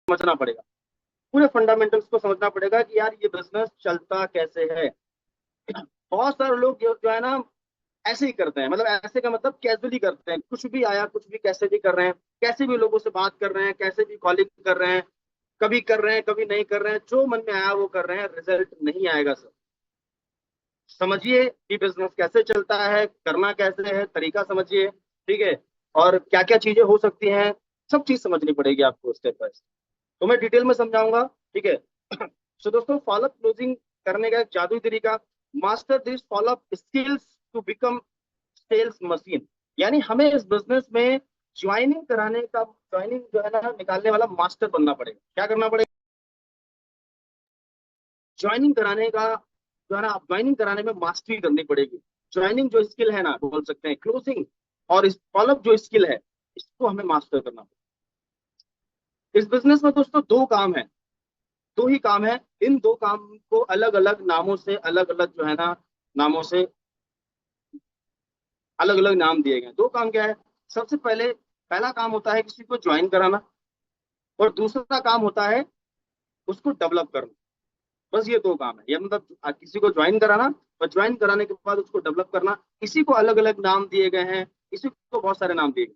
समझना पड़ेगा, पूरे फंडामेंटल्स को समझना पड़ेगा कि यार ये बिजनेस चलता कैसे है। बहुत सारे लोग जो है ना ऐसे ही करते हैं, मतलब ऐसे का मतलब कैजुअली करते हैं, कुछ भी आया कुछ भी कैसे भी कर रहे हैं, कैसे भी लोगों से बात कर रहे हैं, कैसे भी कॉलिंग कर रहे हैं, कभी कर रहे हैं कभी नहीं कर रहे हैं, जो मन में आया वो कर रहे हैं, रिजल्ट नहीं आएगा सर। समझिए कि बिजनेस कैसे चलता है, करना कैसे है, तरीका समझिए, ठीक है, और क्या क्या चीजें हो सकती हैं, सब चीज समझनी पड़ेगी आपको स्टेप बाय स्टेप। तो मैं डिटेल में समझाऊंगा, ठीक है। तो दोस्तों फॉलोअप क्लोजिंग करने का एक जादुई तरीका, master this followup skills to become sales machine. यानी हमें इस बिजनेस में ज्वाइनिंग जो है ना निकालने वाला मास्टर बनना पड़ेगा। क्या करना पड़ेगा? ज्वाइनिंग कराने का जो है ना, ज्वाइनिंग कराने में मास्टरी करनी पड़ेगी। ज्वाइनिंग जो स्किल है ना, बोल सकते हैं क्लोजिंग, और इस फॉलोअप जो स्किल है, इसको हमें मास्टर करना पड़ेगा। इस बिजनेस में दोस्तों दो काम है, दो ही काम है। इन दो काम को अलग अलग नामों से, अलग अलग जो है ना नामों से, अलग अलग नाम दिए गए हैं। दो काम क्या है? सबसे पहले पहला काम होता है किसी को ज्वाइन कराना, और दूसरा काम होता है उसको डेवलप करना। बस ये दो काम है, ये मतलब किसी को ज्वाइन कराना और ज्वाइन कराने के बाद उसको डेवलप करना। इसी को अलग अलग नाम दिए गए हैं, इसी को बहुत सारे नाम दिए गए।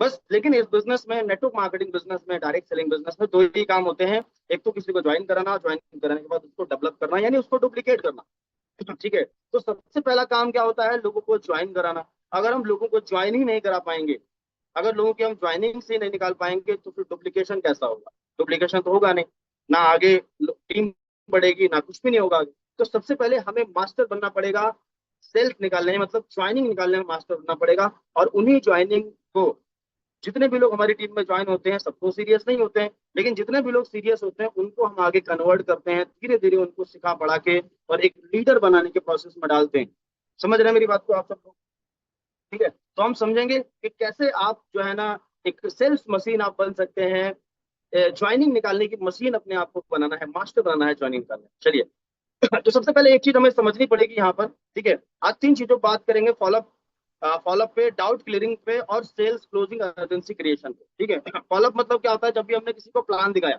बस लेकिन इस बिजनेस में, नेटवर्क मार्केटिंग बिजनेस में, डायरेक्ट सेलिंग बिजनेस में दो ही काम होते हैं। एक तो किसी को ज्वाइन कराना, ज्वाइन कराने के बाद उसको डेवलप करना, यानी उसको डुप्लीकेट करना। ठीक है, तो सबसे पहला काम क्या होता है? लोगों को ज्वाइन कराना। अगर हम लोगों को ज्वाइन ही नहीं करा पाएंगे, अगर लोगों की हम ज्वाइनिंग से नहीं निकाल पाएंगे, तो फिर डुप्लीकेशन कैसा होगा? डुप्लीकेशन तो होगा नहीं, ना आगे टीम बढ़ेगी, ना कुछ भी नहीं होगा आगे। तो सबसे पहले हमें मास्टर बनना पड़ेगा, सेल्स निकालने में, मतलब ज्वाइनिंग निकालने में मास्टर बनना पड़ेगा। और उन्हीं ज्वाइनिंग को, जितने भी लोग हमारी टीम में ज्वाइन होते हैं, सबको सीरियस नहीं होते हैं, लेकिन जितने भी लोग सीरियस होते हैं उनको हम आगे कन्वर्ट करते हैं, धीरे धीरे उनको सिखा पढ़ा के और एक लीडर बनाने के प्रोसेस में डालते हैं। समझ रहे हैं मेरी बात को आप सब लोग? ठीक है, तो हम समझेंगे कि कैसे आप जो है ना एक सेल्स मशीन आप बन सकते हैं। ज्वाइनिंग निकालने की मशीन अपने आप को बनाना है, मास्टर बनाना है ज्वाइनिंग निकालना है। चलिए, तो सबसे पहले एक चीज हमें समझनी पड़ेगी यहाँ पर, ठीक है। आज तीन चीजों पर बात करेंगे, फॉलोअप, फॉलोअप पे, डाउट क्लियरिंग पे, और सेल्स क्लोजिंग अर्जेंसी क्रिएशन पे, ठीक है। फॉलोअप मतलब क्या होता है? जब भी हमने किसी को प्लान दिखाया,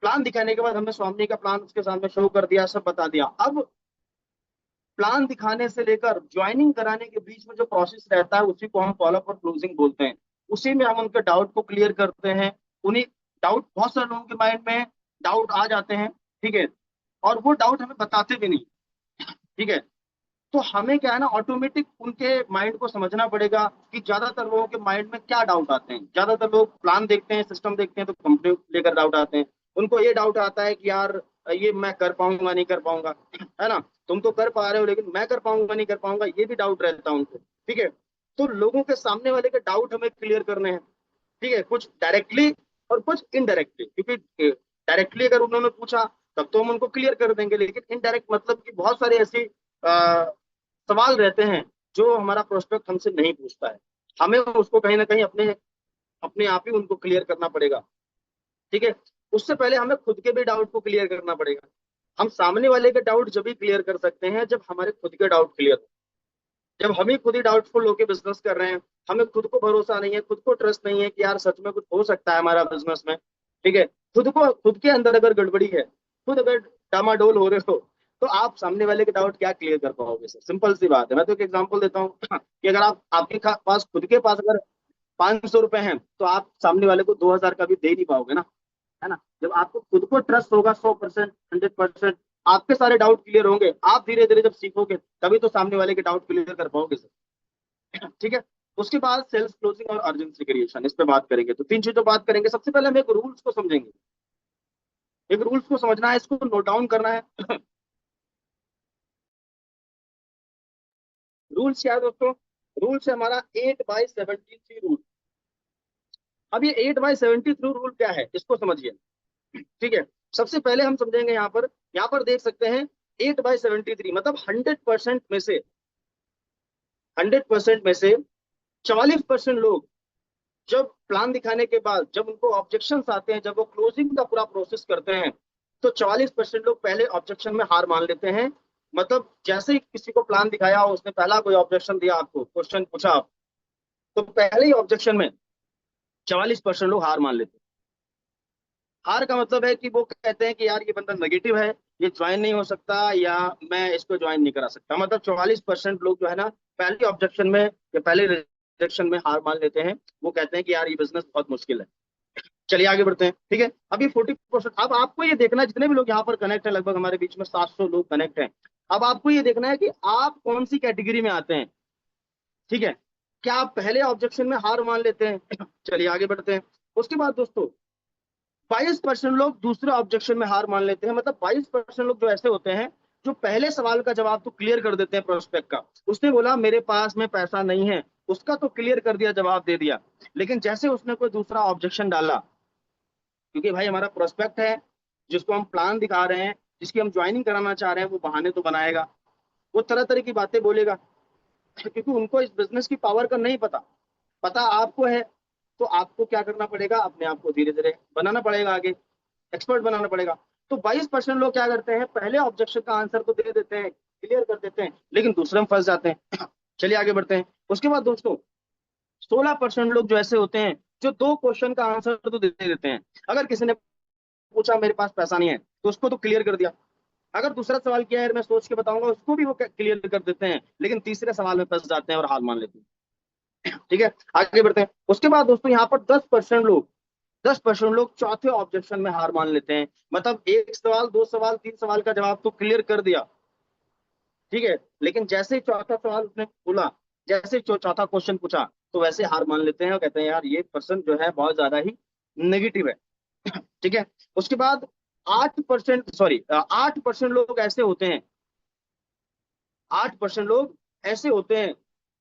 प्लान दिखाने के बाद हमने स्वामी का प्लान उसके सामने शो कर दिया, सब बता दिया। अब प्लान दिखाने से लेकर ज्वाइनिंग कराने के बीच में जो प्रोसेस रहता है, उसी को हम फॉलोअप और क्लोजिंग बोलते हैं। उसी में हम उनके डाउट को क्लियर करते हैं। उन्हीं डाउट, बहुत सारे लोगों के माइंड में डाउट आ जाते हैं, ठीक है, और वो डाउट हमें बताते भी नहीं, ठीक है। तो हमें क्या है ना, ऑटोमेटिक उनके माइंड को समझना पड़ेगा कि ज्यादातर लोगों के माइंड में क्या डाउट आते हैं। ज्यादातर लोग प्लान देखते हैं, सिस्टम देखते हैं, तो कंपनी लेकर डाउट आते हैं। उनको ये डाउट आता है कि यार ये मैं कर पाऊंगा नहीं कर पाऊंगा, है ना। तुम तो कर पा रहे हो, लेकिन मैं कर पाऊंगा नहीं कर पाऊंगा, ये भी डाउट रहता है उनको, ठीक है। तो लोगों के सामने वाले के डाउट हमें क्लियर करने हैं, ठीक है, कुछ डायरेक्टली और कुछ इनडायरेक्टली। क्योंकि डायरेक्टली अगर उन्होंने पूछा तब तो हम उनको क्लियर कर देंगे, लेकिन इनडायरेक्ट मतलब कि बहुत सारी ऐसी सवाल रहते हैं जो हमारा प्रोस्पेक्ट हमसे नहीं पूछता है, हमें उसको कहीं ना कहीं अपने अपने आप ही उनको क्लियर करना पड़ेगा, ठीक है। उससे पहले हमें खुद के भी डाउट को क्लियर करना पड़ेगा। हम सामने वाले के डाउट जब भी क्लियर कर सकते हैं जब हमारे खुद के डाउट क्लियर हो। जब हम ही खुद ही डाउटफुल होकर बिजनेस कर रहे हैं, हमें खुद को भरोसा नहीं है, खुद को ट्रस्ट नहीं है कि यार सच में कुछ हो सकता है हमारा बिजनेस में, ठीक है। खुद के अंदर अगर गड़बड़ी है, खुद अगर डामाडोल हो रहे हो, तो आप सामने वाले के डाउट क्या क्लियर कर पाओगे सर? सिंपल सी बात है। मैं तो एक एग्जांपल देता हूँ कि अगर आप आपके पास, खुद के पास अगर 500 रुपए हैं, तो आप सामने वाले को 2000 का भी दे नहीं पाओगे ना, है ना। जब आपको खुद को ट्रस्ट होगा 100%, 100%, आपके सारे डाउट क्लियर होंगे, आप धीरे धीरे जब सीखोगे तभी तो सामने वाले के डाउट क्लियर कर पाओगे सर। ठीक है। उसके बाद सेल्स क्लोजिंग और अर्जेंसी क्रिएशन, इस पे बात करेंगे। तो तीन चीजों बात करेंगे। सबसे पहले हम एक रूल्स को समझेंगे, एक रूल्स को समझना है, इसको नोट डाउन करना है। रूल्स क्या है दोस्तों? रूल्स है हमारा 8/73 रूल। अब ये 8/73 रूल क्या है, इसको समझिए, ठीक है। सबसे पहले हम समझेंगे, यहाँ पर देख सकते हैं 8/73 मतलब 100% में से 44% लोग जब प्लान दिखाने के बाद, जब उनको ऑब्जेक्शंस आते हैं, जब वो क्लोजिंग का पूरा प्रोसेस करते हैं, तो 44% लोग पहले ऑब्जेक्शन में हार मान लेते हैं। मतलब जैसे ही किसी को प्लान दिखाया, उसने पहला कोई ऑब्जेक्शन दिया, आपको क्वेश्चन पूछा आप, तो पहले ही ऑब्जेक्शन में 44% लोग हार मान लेते हैं। हार का मतलब है कि वो कहते हैं कि यार ये बंदा नेगेटिव है, ये ज्वाइन नहीं हो सकता, या मैं इसको ज्वाइन नहीं करा सकता। मतलब 44% लोग जो है ना पहले ऑब्जेक्शन में या पहले रिजेक्शन में हार मान लेते हैं। वो कहते हैं कि यार ये बिजनेस बहुत मुश्किल है। चलिए आगे बढ़ते हैं, ठीक है। अभी 40%। अब आपको ये देखना है, जितने भी लोग यहाँ पर कनेक्ट है, लगभग हमारे बीच में 700 लोग कनेक्ट हैं। अब आपको ये देखना है कि आप कौन सी कैटेगरी में आते हैं, ठीक है। क्या आप पहले ऑब्जेक्शन में हार मान लेते हैं? चलिए आगे बढ़ते हैं। उसके बाद दोस्तों 22% लोग दूसरे ऑब्जेक्शन में हार मान लेते हैं। मतलब 22% लोग जो ऐसे होते हैं जो पहले सवाल का जवाब तो क्लियर कर देते हैं प्रोस्पेक्ट का। उसने बोला मेरे पास में पैसा नहीं है, उसका तो क्लियर कर दिया, जवाब दे दिया। लेकिन जैसे उसने कोई दूसरा ऑब्जेक्शन डाला, क्योंकि भाई हमारा प्रोस्पेक्ट है, जिसको हम प्लान दिखा रहे हैं, जिसकी हम ज्वाइनिंग कराना चाह रहे हैं, वो बहाने तो बनाएगा, वो तरह तरह की बातें बोलेगा, क्योंकि उनको इस बिजनेस की पावर का नहीं पता। पता आपको है, तो आपको क्या करना पड़ेगा, अपने आप को धीरे धीरे बनाना पड़ेगा, आगे एक्सपर्ट बनाना पड़ेगा। तो 22% लोग क्या करते हैं, पहले ऑब्जेक्शन का आंसर तो दे देते हैं, क्लियर कर देते हैं, लेकिन दूसरे में फंस जाते हैं। चलिए आगे बढ़ते हैं। उसके बाद दोस्तों 16% लोग जो ऐसे होते हैं जो दो क्वेश्चन का आंसर तो दे देते हैं। अगर किसी ने पूछा मेरे पास पैसा नहीं है, तो उसको तो क्लियर कर दिया। अगर दूसरा सवाल किया है मैं सोच के बताऊंगा, उसको भी वो क्लियर कर देते हैं, लेकिन तीसरे सवाल में फंस जाते हैं और हार मान लेते हैं। ठीक है, आगे बढ़ते हैं। उसके बाद दोस्तों यहाँ पर 10% लोग चौथे ऑब्जेक्शन में हार मान लेते हैं। मतलब एक सवाल, दो सवाल, तीन सवाल का जवाब तो क्लियर कर दिया, ठीक है, लेकिन जैसे ही चौथा सवाल उसने बोला, जैसे ही चौथा क्वेश्चन पूछा, तो वैसे हार मान लेते हैं और कहते हैं यार ये पर्सन जो है बहुत ज्यादा ही नेगेटिव है। ठीक है। उसके बाद 8% लोग ऐसे होते हैं, 8% लोग ऐसे होते हैं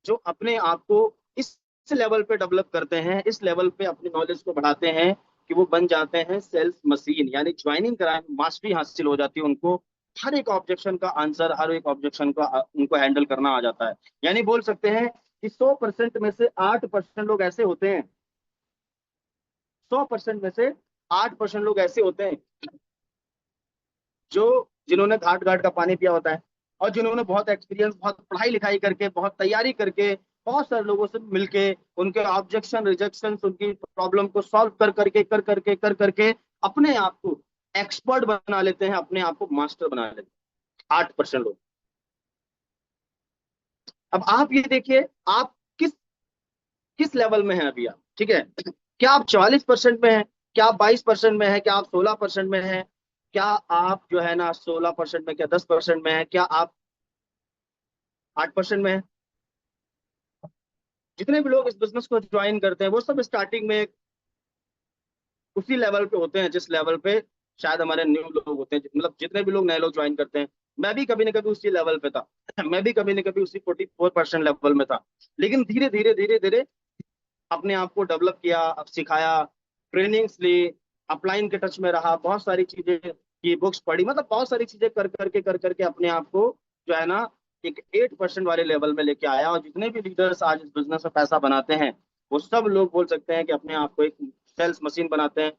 जो अपने आप को इस लेवल पे डेवलप करते हैं, इस लेवल पे अपनी नॉलेज को बढ़ाते हैं कि वो बन जाते हैं सेल्स मशीन। यानी ज्वाइनिंग कराए मास्टरी हासिल हो जाती है उनको, हर एक ऑब्जेक्शन का आंसर, हर एक ऑब्जेक्शन का उनको हैंडल करना आ जाता है। यानी बोल सकते हैं कि 100% में से 8% लोग ऐसे होते हैं, 100% में से 8% लोग ऐसे होते हैं जो जिन्होंने घाट घाट का पानी पिया होता है, और जिन्होंने बहुत एक्सपीरियंस, बहुत पढ़ाई लिखाई करके, बहुत तैयारी करके, बहुत सारे लोगों से मिलके, उनके ऑब्जेक्शन रिजेक्शन, उनकी प्रॉब्लम को सॉल्व कर करके अपने आप को एक्सपर्ट बना लेते हैं, अपने आप को मास्टर बना लेते हैं 8% लोग। अब आप ये देखिए, आप किस किस लेवल में हैं अभी आप, ठीक है। क्या आप 44% में हैं, क्या आप 22% में हैं, क्या आप 16% में हैं, क्या आप जो है ना 16% में, क्या 10% में है, क्या आप 8% में है? जितने भी लोग इस बिजनेस को ज्वाइन करते हैं वो सब स्टार्टिंग में उसी लेवल पे होते हैं जिस लेवल पे शायद हमारे न्यू लोग होते हैं। मतलब जितने भी लोग नए लोग ज्वाइन करते हैं, मैं भी कभी ना कभी उसी लेवल पे था। मैं भी कभी ना कभी उसी 44% लेवल में था। लेकिन धीरे धीरे धीरे धीरे अपने आप को डेवलप किया, अब सिखाया, ट्रेनिंग्स ली, अपलाइन के टच में रहा, बहुत सारी चीजें की, बुक्स पढ़ी, मतलब बहुत सारी चीजें कर करके अपने आप को जो है ना एक 8% वाले लेवल में लेके आया। और जितने भी लीडर्स आज इस बिजनेस में पैसा बनाते हैं, वो सब लोग बोल सकते हैं कि अपने आप को एक सेल्स मशीन बनाते हैं,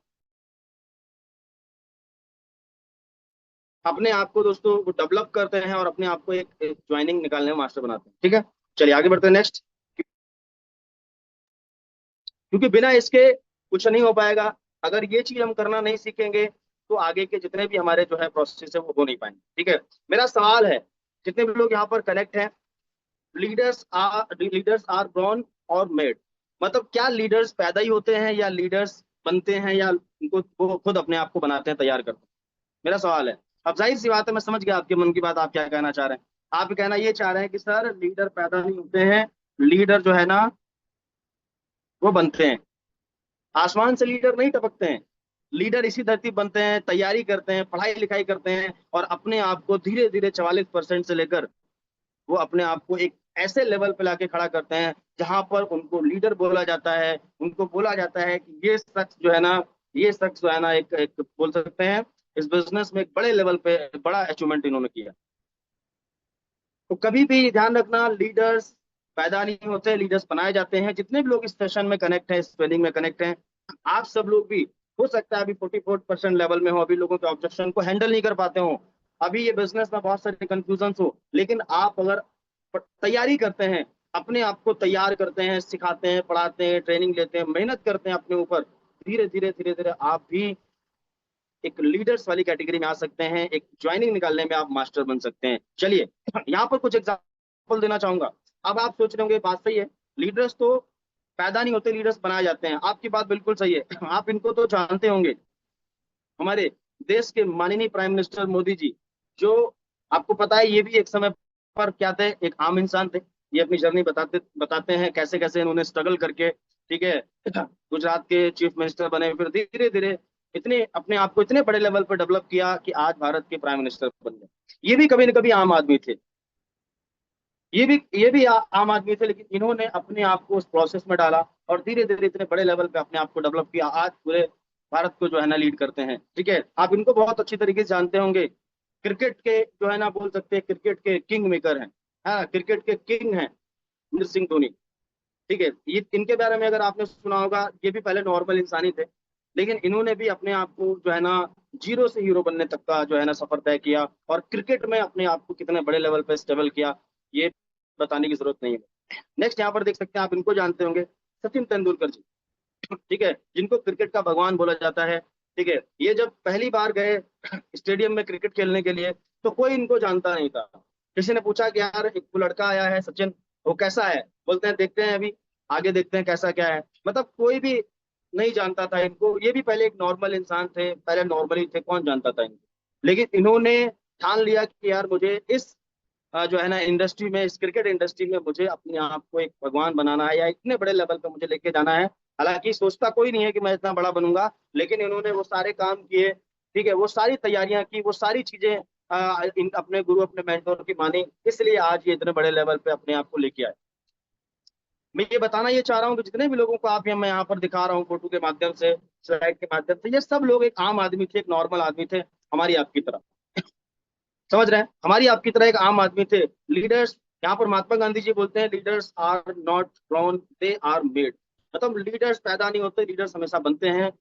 अपने आप को दोस्तों वो डेवलप करते हैं, और अपने आप को एक ज्वाइनिंग निकालने में मास्टर बनाते हैं। ठीक है, चलिए आगे बढ़ते हैं नेक्स्ट। क्योंकि बिना इसके कुछ नहीं हो पाएगा। अगर ये चीज हम करना नहीं सीखेंगे, तो आगे के जितने भी हमारे जो है प्रोसेस है वो हो नहीं पाएंगे। ठीक है, मेरा सवाल है, जितने भी लोग यहाँ पर कनेक्ट हैं, लीडर्स आर born और मेड। मतलब क्या लीडर्स पैदा ही होते हैं, या लीडर्स बनते हैं, या उनको वो खुद अपने आप को बनाते हैं, तैयार करते हैं? मेरा सवाल है। अब जाहिर सी बात है, मैं समझ गया आपके मन की बात, आप क्या कहना चाह रहे हैं। आप कहना ये चाह रहे हैं कि सर लीडर पैदा नहीं होते हैं, लीडर जो है ना वो बनते हैं। आसमान से लीडर नहीं टपकते हैं, लीडर इसी धरती बनते हैं, तैयारी करते हैं, पढ़ाई लिखाई करते हैं, और अपने आप को धीरे धीरे 44% से लेकर वो अपने आप को एक ऐसे लेवल पे लाके खड़ा करते हैं जहां पर उनको लीडर बोला जाता है। उनको बोला जाता है कि ये शख्स जो है ना, ये शख्स जो है ना एक, एक बोल सकते हैं इस बिजनेस में एक बड़े लेवल पे बड़ा अचीवमेंट इन्होंने किया। तो कभी भी ध्यान रखना, लीडर्स पैदा नहीं होते, लीडर्स बनाए जाते हैं। जितने भी लोग इस सेशन में कनेक्ट हैं, इस ट्रेनिंग में कनेक्ट हैं, आप सब लोग भी हो सकता है अभी 44% लेवल में हो, अभी लोगों के ऑब्जेक्शन को हैंडल नहीं कर पाते हो, अभी ये बिजनेस में बहुत सारे कंफ्यूजन हो। लेकिन आप अगर तैयारी करते हैं, अपने आप को तैयार करते हैं, सिखाते हैं, पढ़ाते हैं, ट्रेनिंग लेते हैं, मेहनत करते हैं अपने ऊपर, धीरे धीरे धीरे धीरे आप भी एक लीडर्स वाली कैटेगरी में आ सकते हैं, एक ज्वाइनिंग निकालने में आप मास्टर बन सकते हैं। चलिए यहाँ पर कुछ एग्जाम्पल देना चाहूंगा। अब आप सोच रहे होंगे बात सही है, लीडर्स तो पैदा नहीं होते, लीडर्स बनाए जाते हैं। आपकी बात बिल्कुल सही है। आप इनको तो जानते होंगे, हमारे देश के माननीय प्राइम मिनिस्टर मोदी जी, जो आपको पता है ये भी एक समय पर क्या थे, एक आम इंसान थे। ये अपनी जर्नी बताते बताते हैं कैसे कैसे इन्होंने स्ट्रगल करके, ठीक है, गुजरात के चीफ मिनिस्टर बने, फिर धीरे धीरे इतने अपने आप को इतने बड़े लेवल पर डेवलप किया कि आज भारत के प्राइम मिनिस्टर बन गए। ये भी कभी न कभी आम आदमी थे, ये भी आम आदमी थे, लेकिन इन्होंने अपने आप को उस प्रोसेस में डाला और धीरे धीरे इतने बड़े लेवल पे अपने आप को डेवलप किया। आज पूरे भारत को जो है ना लीड करते हैं। ठीक है, आप इनको बहुत अच्छी तरीके से जानते होंगे। क्रिकेट के जो है ना बोल सकते हैं, क्रिकेट के किंग मेकर हैं। हाँ, क्रिकेट के किंग हैं महेंद्र सिंह धोनी। ठीक है, ये इनके बारे में अगर आपने सुना होगा, ये भी पहले नॉर्मल इंसान ही थे, लेकिन इन्होंने भी अपने आप को जो है ना जीरो से हीरो बनने तक का जो है ना सफर तय किया, और क्रिकेट में अपने आप को कितने बड़े लेवल पे स्टेबल किया, ये बताने की जरूरत नहीं है। नेक्स्ट यहाँ पर देख सकते हैं, आप इनको जानते होंगे, सचिन तेंदुलकर जी। ठीक है, जिनको क्रिकेट का भगवान बोला जाता है। ठीक है, ये जब पहली बार गए स्टेडियम में क्रिकेट खेलने के लिए, तो कोई इनको जानता नहीं था। किसी ने पूछा कि यार एक लड़का आया है सचिन, वो कैसा है? बोलते हैं देखते हैं अभी, आगे देखते हैं कैसा क्या है। मतलब कोई भी नहीं जानता था इनको। ये भी पहले एक नॉर्मल इंसान थे, पहले नॉर्मली थे, कौन जानता था इनको। लेकिन इन्होंने ठान लिया कि यार मुझे इस जो है ना इंडस्ट्री में, इस क्रिकेट इंडस्ट्री में मुझे अपने आप को एक भगवान बनाना है, या इतने बड़े लेवल पे मुझे लेके जाना है। हालांकि सोचता कोई नहीं है कि मैं इतना बड़ा बनूंगा, लेकिन इन्होंने वो सारे काम किए। ठीक है, वो सारी तैयारियां की, वो सारी चीजें इन अपने गुरु, अपने मेंटोर की मानी, इसलिए आज ये इतने बड़े लेवल पे अपने आप को लेके आए। मैं ये बताना ये चाह रहा हूँ कि जितने भी लोगों को आप मैं यहाँ पर दिखा रहा हूँ फोटो के माध्यम से, स्लाइड के माध्यम से, ये सब लोग एक आम आदमी थे, एक नॉर्मल आदमी थे, हमारी आपकी तरह। समझ रहे हैं, हमारी आपकी तरह एक आम आदमी थे। लीडर्स, यहाँ पर महात्मा गांधी जी बोलते हैं, leaders are not born, they are made. मतलब लीडर्स पैदा नहीं होते, लीडर्स हमेशा बनते हैं।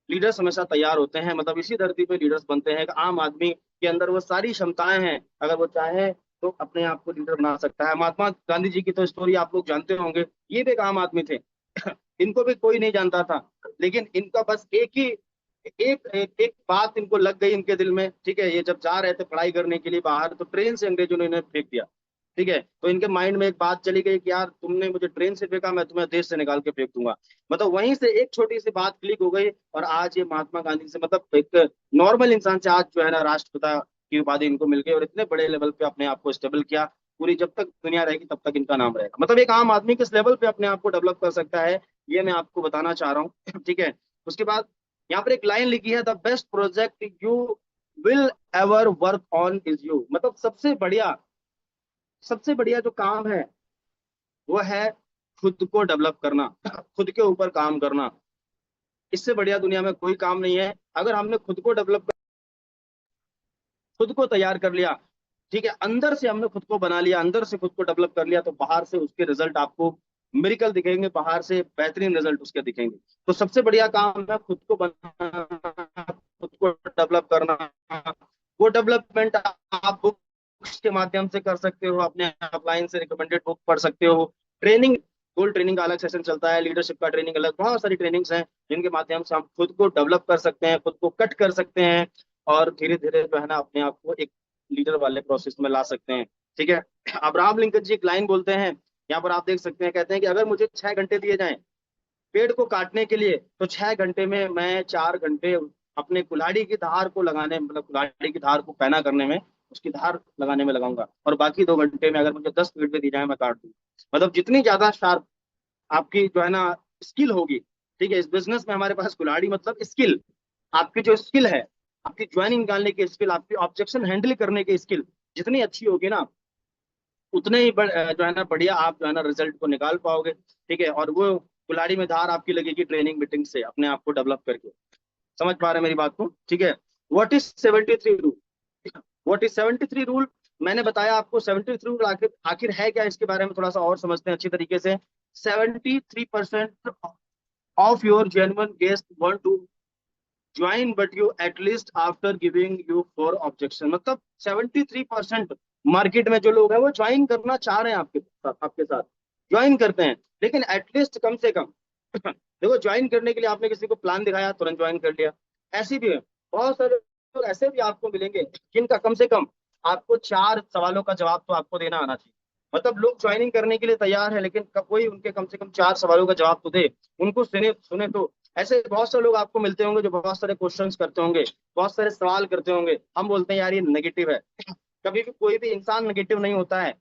लीडर्स हमेशा तैयार होते हैं, मतलब इसी धरती पे लीडर्स बनते हैं। एक आम आदमी के अंदर वो सारी क्षमताएं हैं, अगर वो चाहे तो अपने आप को लीडर बना सकता है। महात्मा गांधी जी की तो स्टोरी आप लोग जानते होंगे, ये भी एक आम आदमी थे। इनको भी कोई नहीं जानता था, लेकिन इनका बस एक ही एक बात इनको लग गई इनके दिल में। ठीक है, ये जब जा रहे थे पढ़ाई करने के लिए बाहर, तो ट्रेन से अंग्रेजों ने इन्हें फेंक दिया। ठीक है, तो इनके माइंड में एक बात चली गई कि यार तुमने मुझे ट्रेन से फेंका, मैं तुम्हें देश से निकाल के फेंक दूंगा। मतलब वहीं से एक छोटी सी बात क्लिक हो गई, और आज ये महात्मा गांधी से, मतलब एक नॉर्मल इंसान से आज जो है ना राष्ट्रपिता की उपाधि इनको मिल गई, और इतने बड़े लेवल पे अपने आप को स्टेबल किया। पूरी जब तक दुनिया रहेगी तब तक इनका नाम रहेगा। मतलब एक आम आदमी किस लेवल पे अपने आप को डेवलप कर सकता है, ये मैं आपको बताना चाह रहा हूँ। ठीक है, उसके बाद यहाँ पर एक लाइन लिखी है, the best project you will ever work on is you. मतलब सबसे बढ़िया जो काम है वो है खुद को डेवलप करना, खुद के ऊपर काम करना। इससे बढ़िया दुनिया में कोई काम नहीं है। अगर हमने खुद को डेवलप, खुद को तैयार कर लिया, ठीक है, अंदर से हमने खुद को बना लिया, अंदर से खुद को डेवलप कर लिया, तो बाहर से उसके रिजल्ट आपको मिरिकल दिखेंगे, बाहर से बेहतरीन रिजल्ट उसके दिखेंगे। तो सबसे बढ़िया काम है खुद को बनाना, खुद को डेवलप करना। वो डेवलपमेंट आप बुक्स के माध्यम से कर सकते हो, अपने ऑफलाइन से रिकमेंडेड बुक पढ़ सकते हो, ट्रेनिंग, गोल्ड ट्रेनिंग का अलग सेशन चलता है, लीडरशिप का ट्रेनिंग अलग, बहुत सारी ट्रेनिंग्स हैं जिनके माध्यम से हम खुद को डेवलप कर सकते हैं, खुद को कट कर सकते हैं, और धीरे धीरे जो है ना अपने आप को एक लीडर वाले प्रोसेस में ला सकते हैं। ठीक है, अब्राहम लिंकन जी एक लाइन बोलते हैं, यहाँ पर आप देख सकते हैं, कहते हैं कि अगर मुझे 6 घंटे दिए जाएं पेड़ को काटने के लिए, तो 6 घंटे में मैं 4 घंटे अपने कुल्हाड़ी की धार को लगाने, मतलब कुल्हाड़ी की धार को पैना करने में, उसकी धार लगाने में लगाऊंगा, और बाकी 2 घंटे में अगर मुझे 10 मिनट भी दी जाए मैं काट दूंगा। मतलब जितनी ज्यादा शार्प आपकी जो है ना स्किल होगी, ठीक है, इस बिजनेस में हमारे पास कुल्हाड़ी मतलब स्किल, आपकी जो स्किल है, आपकी ज्वाइनिंग निकालने की स्किल, आपकी ऑब्जेक्शन हैंडल करने की स्किल जितनी अच्छी होगी ना, उतने ही जो है ना बढ़िया आप जो है ना रिजल्ट को निकाल पाओगे। ठीक है, और वो कुल्हाड़ी में धार आपकी लगेगी ट्रेनिंग मीटिंग से, अपने आप को डेवलप करके। समझ पा रहे हैं मेरी बात को? ठीक है, what is 73 rule? What is 73 rule? मैंने बताया आपको 73 रूल आखिर आखिर है क्या, इसके बारे में थोड़ा सा और समझते हैं अच्छी तरीके से। 73% of your genuine guest want to join but you at least after giving you four objection. मतलब 73% मार्केट में जो लोग हैं वो ज्वाइन करना चाह रहे हैं आपके साथ ज्वाइन करते हैं, लेकिन एटलीस्ट कम से कम देखो, ज्वाइन करने के लिए आपने किसी को प्लान दिखाया, तुरंत ज्वाइन कर लिया, ऐसी भी है। बहुत सारे लोग ऐसे भी आपको मिलेंगे जिनका कम से कम आपको 4 सवालों का जवाब तो आपको देना आना चाहिए। मतलब लोग ज्वाइनिंग करने के लिए तैयार है, लेकिन कोई उनके कम से कम 4 सवालों का जवाब तो दे, उनको सुने सुने तो। ऐसे बहुत सारे लोग आपको मिलते होंगे जो बहुत सारे क्वेश्चंस करते होंगे, बहुत सारे सवाल करते होंगे। हम बोलते हैं यार ये नेगेटिव है। कभी भी कोई भी इंसान नेगेटिव नहीं होता है,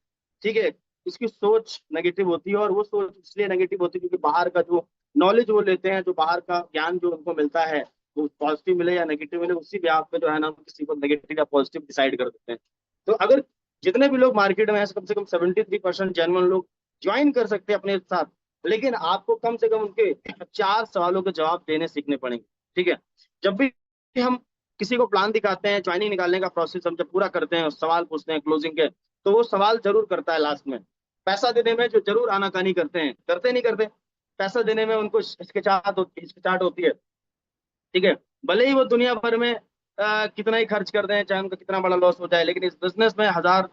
ठीक है। उसकी सोच नेगेटिव होती है, और वो सोच इसलिए नेगेटिव होती है क्योंकि बाहर का जो नॉलेज वो लेते हैं, जो बाहर का ज्ञान जो उनको मिलता है, वो पॉजिटिव मिले या नेगेटिव मिले, उसी पे आप पे जो है ना किसी को नेगेटिव या पॉजिटिव डिसाइड कर देते हैं। तो अगर जितने भी लोग मार्केट में हैं, कम से कम 73% जेन्युइन लोग ज्वाइन कर सकते हैं अपने साथ, लेकिन आपको कम से कम उनके 4 सवालों के जवाब देने सीखने पड़ेंगे, ठीक है। जब भी हम किसी को प्लान दिखाते हैं, ज्वाइनिंग निकालने का प्रोसेस हम जब पूरा करते हैं, सवाल पूछते हैं क्लोजिंग के, तो वो सवाल जरूर करता है लास्ट में। पैसा देने में जो जरूर आनाकानी करते हैं, करते नहीं करते, पैसा देने में उनको हिचकिचाहट होती है, ठीक है। भले ही वो दुनिया भर में कितना ही खर्च कर दें, चाहे उनका कितना बड़ा लॉस हो जाए, लेकिन इस बिजनेस में 1000,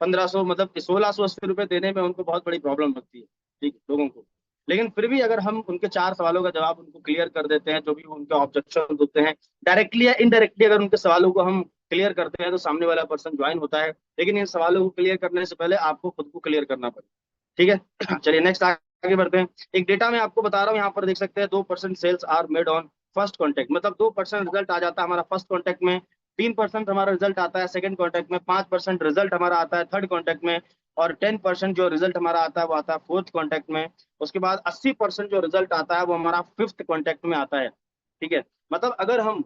1500, मतलब 1680 रुपये देने में उनको बहुत बड़ी प्रॉब्लम लगती है, ठीक है, लोगों को। लेकिन फिर भी अगर हम उनके 4 सवालों का जवाब उनको क्लियर कर देते हैं, जो भी उनके ऑब्जेक्शन होते हैं, डायरेक्टली या इनडायरेक्टली अगर उनके सवालों को हम क्लियर करते हैं, तो सामने वाला पर्सन ज्वाइन होता है। लेकिन इन सवालों को क्लियर करने से पहले आपको खुद को क्लियर करना पड़ेगा, ठीक है। चलिए नेक्स्ट आगे बढ़ते हैं। एक डेटा मैं आपको बता रहा हूँ, यहाँ पर देख सकते हैं 2% sales are made on first contact, मतलब 2% रिजल्ट आ जाता है हमारा फर्स्ट कॉन्टेक्ट में, 3% हमारा रिजल्ट आता है सेकंड कॉन्टेक्ट में, 5% रिजल्ट हमारा आता है थर्ड कॉन्टेक्ट में, और 10% जो रिजल्ट हमारा आता है वो आता है फोर्थ कॉन्टेक्ट में। उसके बाद 80% जो रिजल्ट आता है वो हमारा फिफ्थ कॉन्टेक्ट में आता है, ठीक है। मतलब अगर हम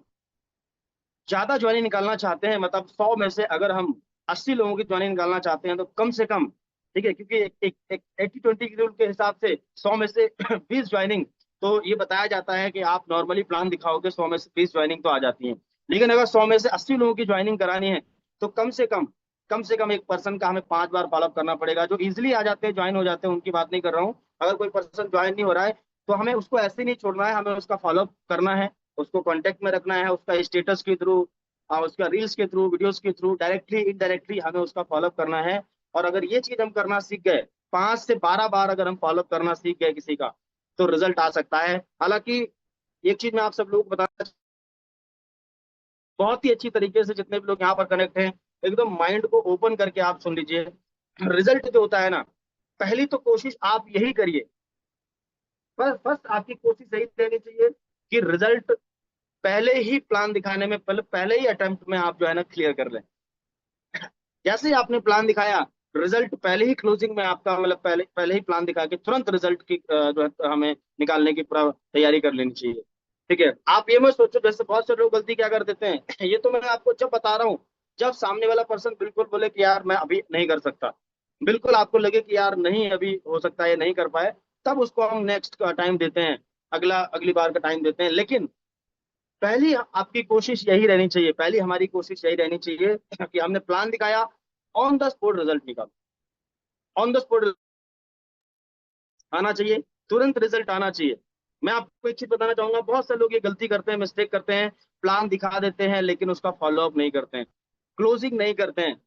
ज्यादा ज्वाइनिंग निकालना चाहते हैं, मतलब 100 में से अगर हम 80 लोगों की ज्वाइनिंग निकालना चाहते हैं, तो कम से कम, ठीक है, क्योंकि एक 80-20 के रूल के हिसाब से 100 में से 20 ज्वाइनिंग, तो ये बताया जाता है कि आप नॉर्मली प्लान दिखाओगे 100 में से 20 ज्वाइनिंग तो आ जाती है। लेकिन अगर 100 में से 80 लोगों की ज्वाइनिंग करानी है, तो कम से कम एक पर्सन का हमें 5 बार फॉलोअप करना पड़ेगा। जो इजिली आ जाते हैं, ज्वाइन हो जाते हैं, उनकी बात नहीं कर रहा हूँ। अगर कोई पर्सन ज्वाइन नहीं हो रहा है, तो हमें उसको ऐसे नहीं छोड़ना है, हमें उसका फॉलोअप करना है, उसको कांटेक्ट में रखना है, उसका स्टेटस के थ्रू, उसका रील्स के थ्रू, वीडियोस के थ्रू, डायरेक्टली इनडायरेक्टली हमें उसका फॉलोअप करना है। और अगर ये चीज हम करना सीख गए, 5 से 12 बार अगर हम फॉलोअप करना सीख गए किसी का, तो रिजल्ट आ सकता है। हालांकि एक चीज मैं आप सब लोग बताना, बहुत ही अच्छी तरीके से जितने भी लोग यहाँ पर कनेक्ट हैं, एकदम माइंड को ओपन करके आप सुन लीजिए। रिजल्ट जो होता है ना, पहली तो कोशिश आप यही करिए, बस बस आपकी कोशिश यही रहनी चाहिए कि रिजल्ट पहले ही प्लान दिखाने में, पहले ही अटेम्प्ट में आप जो है ना क्लियर कर लें। जैसे ही आपने प्लान दिखाया, रिजल्ट पहले ही क्लोजिंग में आपका, मतलब पहले पहले ही प्लान दिखा के तुरंत रिजल्ट की जो है हमें निकालने की पूरा तैयारी कर लेनी चाहिए, ठीक है। आप ये मत सोचो, जैसे बहुत से लोग गलती क्या कर देते हैं, ये तो मैं आपको जब बता रहा हूँ जब सामने वाला पर्सन बिल्कुल बोले कि यार मैं अभी नहीं कर सकता, बिल्कुल आपको लगे कि यार नहीं अभी हो सकता है ये नहीं कर पाए, तब उसको हम नेक्स्ट का टाइम देते हैं, अगली बार का टाइम देते हैं। लेकिन पहली आपकी कोशिश यही रहनी चाहिए, पहली हमारी कोशिश यही रहनी चाहिए कि हमने प्लान दिखाया, ऑन द स्पॉट रिजल्ट निकालो, ऑन द स्पॉट आना चाहिए, तुरंत रिजल्ट आना चाहिए। मैं आपको एक चीज बताना चाहूंगा, बहुत से लोग ये गलती करते हैं, मिस्टेक करते हैं, प्लान दिखा देते हैं लेकिन उसका फॉलोअप नहीं करते हैं, क्लोजिंग नहीं करते हैं।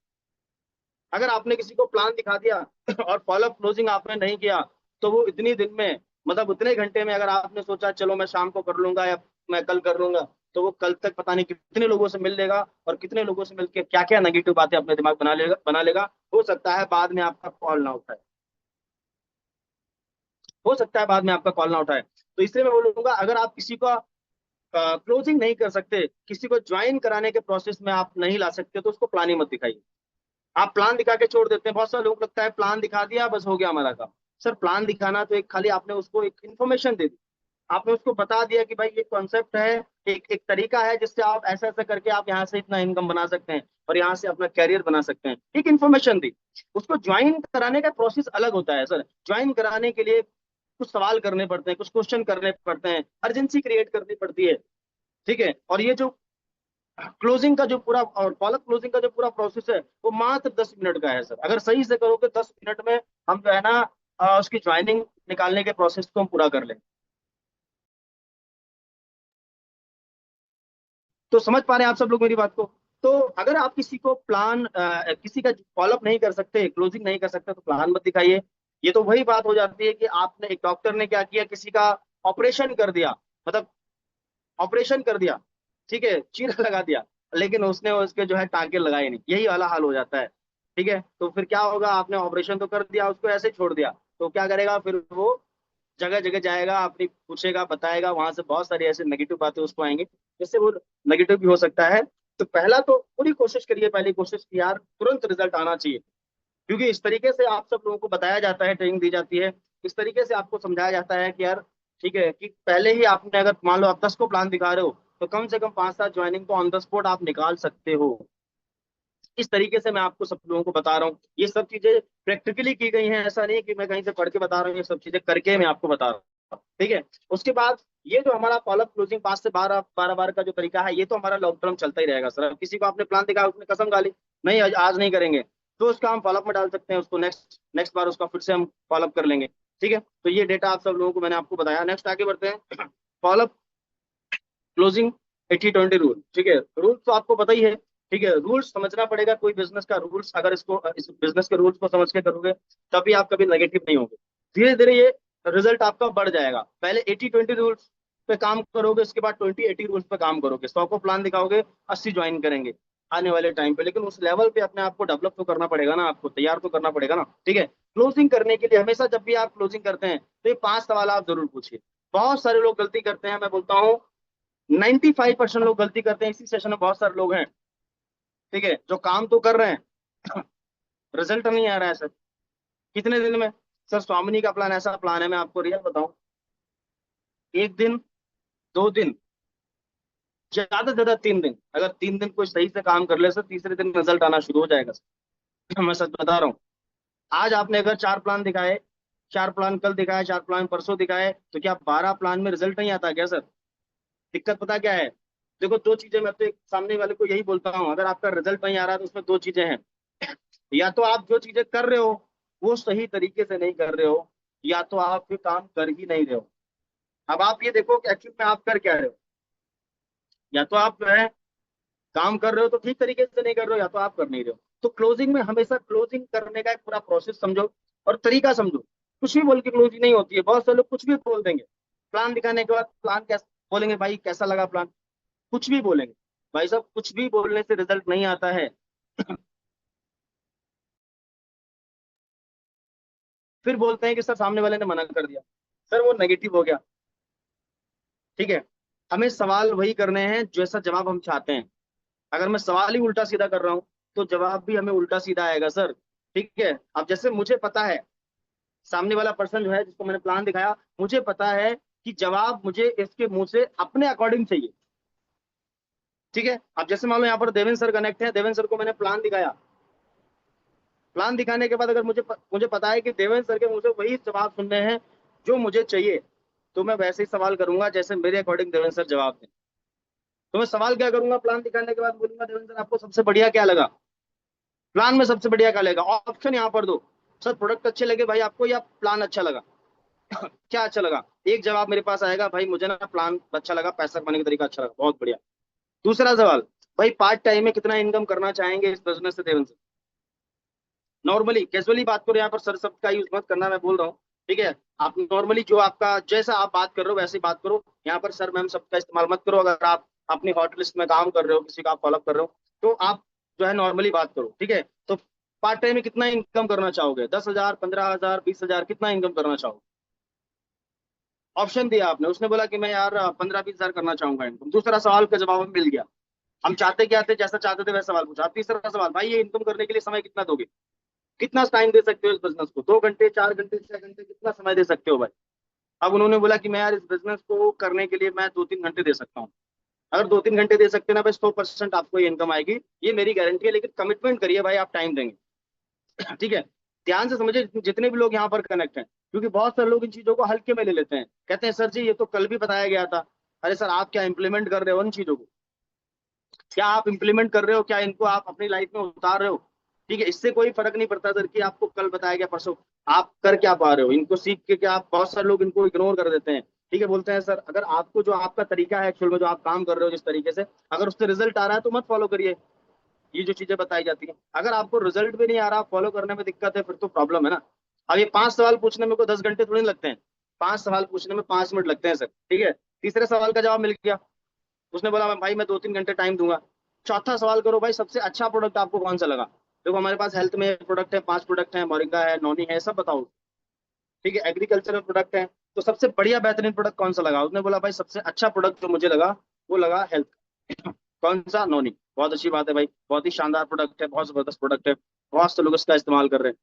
अगर आपने किसी को प्लान दिखा दिया और फॉलोअप क्लोजिंग आपने नहीं किया, तो वो इतनी दिन में, मतलब उतने घंटे में, अगर आपने सोचा चलो मैं शाम को कर लूंगा या मैं कल कर लूंगा, तो वो कल तक पता नहीं कितने लोगों से मिल लेगा, और कितने लोगों से मिलकर क्या क्या नेगेटिव बातें अपने दिमाग बना लेगा। हो सकता है बाद में आपका कॉल ना उठाए, हो सकता है बाद में आपका कॉल ना उठाए। तो इसलिए मैं बोलूंगा, अगर आप किसी को क्लोजिंग नहीं कर सकते, किसी को ज्वाइन कराने के प्रोसेस में आप नहीं ला सकते, तो उसको प्लान ही मत दिखाइए। आप प्लान दिखा के छोड़ देते हैं, बहुत सारे लोग लगता है प्लान दिखा दिया बस हो गया हमारा काम। सर प्लान दिखाना तो एक खाली आपने उसको एक इन्फॉर्मेशन दे दी, आपने उसको बता दिया कि भाई ये कॉन्सेप्ट है, एक एक तरीका है जिससे आप ऐसा ऐसा करके आप यहाँ से इतना इनकम बना सकते हैं और यहाँ से अपना कैरियर बना सकते हैं, एक इन्फॉर्मेशन दी। उसको ज्वाइन कराने का प्रोसेस अलग होता है सर। ज्वाइन कराने के लिए कुछ सवाल करने पड़ते हैं, कुछ क्वेश्चन करने पड़ते हैं, अर्जेंसी क्रिएट करनी पड़ती है, ठीक है। और ये जो क्लोजिंग का जो पूरा और फॉलो क्लोजिंग का जो पूरा प्रोसेस है, वो मात्र 10 मिनट का है सर। अगर सही से करोगे 10 मिनट में हम जो है ना उसकी ज्वाइनिंग निकालने के प्रोसेस को हम पूरा कर लें। तो समझ पा रहे हैं आप सब लोग मेरी बात को? तो अगर आप किसी को प्लान किसी का फॉलोअप नहीं कर सकते, क्लोजिंग नहीं कर सकते, तो प्लान मत दिखाइए। ये तो वही बात हो जाती है कि आपने, एक डॉक्टर ने क्या किया, किसी का ऑपरेशन कर दिया, मतलब ऑपरेशन कर दिया, ठीक है, चीरा लगा दिया, लेकिन उसने उसके जो है टांके लगाए नहीं, यही वाला हाल हो जाता है। ठीक है, तो फिर क्या होगा, आपने ऑपरेशन तो कर दिया, उसको ऐसे छोड़ दिया, तो क्या करेगा फिर वो, जगह जगह जाएगा, अपनी पूछेगा, बताएगा, वहां से बहुत सारी ऐसे नेगेटिव बातें उसको आएंगी, जिससे वो नेगेटिव भी हो सकता है। तो पहला तो पूरी कोशिश करिए, पहली कोशिश की यार तुरंत रिजल्ट आना चाहिए, क्योंकि इस तरीके से आप सब लोगों को बताया जाता है, ट्रेनिंग दी जाती है, इस तरीके से आपको समझाया जाता है कि यार ठीक है, कि पहले ही आपने, अगर मान लो आप 10 को प्लान दिखा रहे हो, तो कम से कम 5-7 ज्वाइनिंग को ऑन द स्पॉट आप निकाल सकते हो। इस तरीके से मैं आपको सब लोगों को बता रहा हूँ, ये सब चीजें प्रैक्टिकली की गई हैं, ऐसा नहीं कि मैं कहीं से पढ़ के बता रहा हूँ, ये सब चीजें करके मैं आपको बता रहा हूँ। ठीक है, उसके बाद ये जो हमारा फॉलोअप क्लोजिंग 5 से 12 बार का जो तरीका है, ये तो हमारा लॉन्ग टर्म चलता ही रहेगा सर। अब किसी को आपने प्लान दिखाया, उसने कसम खा ली, नहीं आज नहीं करेंगे, तो उसका हम फॉलोअप में डाल सकते हैं, उसको नेक्स्ट नेक्स्ट बार उसका फिर से हम फॉलोअप कर लेंगे। ठीक है, तो ये डेटा आप सब लोगों को मैंने आपको बताया। नेक्स्ट आगे बढ़ते हैं। Follow up closing 80-20 rule. ठीक है, रूल तो आपको पता ही है। ठीक है, रूल्स समझना पड़ेगा, कोई बिजनेस का रूल्स, अगर इसको इस बिजनेस के रूल्स को समझ के करोगे, तभी आप कभी नेगेटिव नहीं होगे। धीरे धीरे ये रिजल्ट आपका बढ़ जाएगा। पहले 80-20 रूल्स पे काम करोगे, उसके बाद 20-80 रूल्स पे काम करोगे, 100 को प्लान दिखाओगे, 80 ज्वाइन करेंगे आने वाले टाइम पे। लेकिन उस लेवल पे अपने आप को डेवलप तो करना पड़ेगा ना, आपको तैयार तो करना पड़ेगा ना। ठीक है, क्लोजिंग करने के लिए हमेशा जब भी आप क्लोजिंग करते हैं, तो ये 5 सवाल आप जरूर पूछिए। बहुत सारे लोग गलती करते हैं, मैं बोलता हूँ 95% लोग गलती करते हैं, इसी सेशन में बहुत सारे लोग हैं, ठीक है, जो काम तो कर रहे हैं, रिजल्ट नहीं आ रहा है सर। कितने दिन में? सर स्वामिनी का प्लान ऐसा प्लान है, मैं आपको रियल बताऊं, 1 दिन, 2 दिन, ज्यादा से ज्यादा 3 दिन, अगर 3 दिन कोई सही से काम कर ले सर, तीसरे दिन रिजल्ट आना शुरू हो जाएगा सर। मैं सच बता रहा हूँ। आज आपने अगर 4 प्लान दिखाए, 4 प्लान कल दिखाए, 4 प्लान परसों दिखाए, तो क्या 12 प्लान में रिजल्ट नहीं आता क्या सर? दिक्कत पता क्या है? देखो, 2 चीजें मैं तो एक सामने वाले को यही बोलता हूँ, अगर आपका रिजल्ट नहीं आ रहा है, तो उसमें 2 चीजें हैं। या तो आप जो चीजें कर रहे हो वो सही तरीके से नहीं कर रहे हो, या तो आप फिर काम कर ही नहीं रहे हो। अब आप ये देखो कि एक्चुअल में आप कर क्या रहे हो। या तो आप जो है काम कर रहे हो तो ठीक तरीके से नहीं कर रहे हो, या तो आप कर नहीं रहे हो। तो क्लोजिंग में हमेशा क्लोजिंग करने का एक पूरा प्रोसेस समझो और तरीका समझो। कुछ भी बोल के क्लोजिंग नहीं होती है, बहुत सारे लोग कुछ भी बोल देंगे, प्लान दिखाने के बाद प्लान कैसा बोलेंगे, भाई कैसा लगा प्लान, कुछ भी बोलेंगे। भाई साहब, कुछ भी बोलने से रिजल्ट नहीं आता है। फिर बोलते हैं कि सर सामने वाले ने मना कर दिया, सर वो नेगेटिव हो गया। ठीक है, हमें सवाल वही करने हैं जैसा जवाब हम चाहते हैं। अगर मैं सवाल ही उल्टा सीधा कर रहा हूँ, तो जवाब भी हमें उल्टा सीधा आएगा सर। ठीक है, अब जैसे मुझे पता है, सामने वाला पर्सन जो है जिसको मैंने प्लान दिखाया, मुझे पता है कि जवाब मुझे इसके मुंह से अपने अकॉर्डिंग चाहिए। ठीक है, अब जैसे मान लो यहाँ पर देवेंद्र सर कनेक्ट है, देवेंद्र सर को मैंने प्लान दिखाया, प्लान दिखाने के बाद अगर मुझे पता है कि देवेंद्र सर के मुंह से वही जवाब सुनने हैं जो मुझे चाहिए, तो मैं वैसे ही सवाल करूंगा जैसे मेरे अकॉर्डिंग देवेंद्र सर जवाब दें। तो मैं सवाल क्या करूंगा, प्लान दिखाने के बाद बोलूंगा, देवेंद्र सर आपको सबसे बढ़िया क्या लगा, प्लान में सबसे बढ़िया क्या लगेगा, ऑप्शन यहाँ पर दो। सर प्रोडक्ट अच्छे लगे भाई आपको, या प्लान अच्छा लगा? क्या अच्छा लगा? एक जवाब मेरे पास आएगा, भाई मुझे ना प्लान अच्छा लगा, पैसा कमाने का तरीका अच्छा लगा, बहुत बढ़िया। दूसरा सवाल, भाई पार्ट टाइम में कितना इनकम करना चाहेंगे इस बिजनेस से देवेंद्र सर? नॉर्मली कैजुअली बात करो, यहाँ पर सर शब्द का यूज मत करना, मैं बोल रहा हूँ। ठीक है, आप नॉर्मली जो आपका जैसा आप बात कर रहे हो वैसे ही बात करो, यहाँ पर सर मैम शब्द का इस्तेमाल मत करो। अगर आप अपनी हॉट लिस्ट में काम कर रहे हो, किसी का आप फॉलो कर रहे हो, तो आप जो है नॉर्मली बात करो। ठीक है, तो पार्ट टाइम में कितना इनकम करना चाहोगे, 10,000, 15,000, 20,000, कितना इनकम करना चाहोगे? ऑप्शन दिया आपने, उसने बोला कि मैं यार 15-20 हजार करना चाहूंगा इनकम। दूसरा सवाल का जवाब हमें मिल गया, हम चाहते क्या थे, जैसा चाहते थे वैसा सवाल पूछा। अब तीसरा सवाल, भाई ये इनकम करने के लिए समय कितना दोगे, कितना टाइम दे सकते हो इस बिजनेस को, 2 घंटे, 4 घंटे, 6 घंटे, कितना समय दे सकते हो भाई? अब उन्होंने बोला कि मैं यार इस बिजनेस को करने के लिए मैं 2-3 घंटे दे सकता हूँ। अगर 2-3 घंटे दे सकते हैं ना भाई, 100% आपको ये इनकम आएगी, ये मेरी गारंटी है। लेकिन कमिटमेंट करिए भाई, आप टाइम देंगे। ठीक है, ध्यान से समझिए जितने भी लोग यहाँ पर कनेक्ट हैं, क्योंकि बहुत सारे लोग इन चीजों को हल्के में ले लेते हैं, कहते हैं सर जी ये तो कल भी बताया गया था। अरे सर, आप क्या इंप्लीमेंट कर रहे हो उन चीजों को? क्या आप इंप्लीमेंट कर रहे हो, क्या इनको आप अपनी लाइफ में उतार रहे हो? ठीक है, इससे कोई फर्क नहीं पड़ता सर कि आपको कल बताया गया परसों, आप कर क्या पा रहे हो इनको सीख के? क्या आप, बहुत सारे लोग इनको इग्नोर कर देते हैं। ठीक है, बोलते हैं सर अगर आपको जो आपका तरीका है एक्चुअल में, जो आप काम कर रहे हो जिस तरीके से, अगर उससे रिजल्ट आ रहा है तो मत फॉलो करिए ये जो चीजें बताई जाती हैं। अगर आपको रिजल्ट भी नहीं आ रहा, फॉलो करने में दिक्कत है, फिर तो प्रॉब्लम है ना। अब ये 5 सवाल पूछने में कोई 10 घंटे थोड़ी लगते हैं, 5 सवाल पूछने में 5 मिनट लगते हैं सर। ठीक है, तीसरे सवाल का जवाब मिल गया, उसने बोला मैं भाई मैं 2-3 घंटे टाइम दूंगा। चौथा सवाल करो भाई सबसे अच्छा प्रोडक्ट आपको कौन सा लगा। देखो हमारे पास हेल्थ में प्रोडक्ट है, 5 प्रोडक्ट है, मोरिंगा है, नॉनी है, सब बताओ। ठीक है, एग्रीकल्चरल प्रोडक्ट है, तो सबसे बढ़िया बेहतरीन प्रोडक्ट कौन सा लगा। उसने बोला भाई सबसे अच्छा प्रोडक्ट जो मुझे लगा वो लगा हेल्थ। कौन सा, नोनी। बहुत अच्छी बात है भाई, बहुत ही शानदार प्रोडक्ट है, बहुत जबरदस्त प्रोडक्ट है, बहुत से लोग इसका इस्तेमाल कर रहे हैं।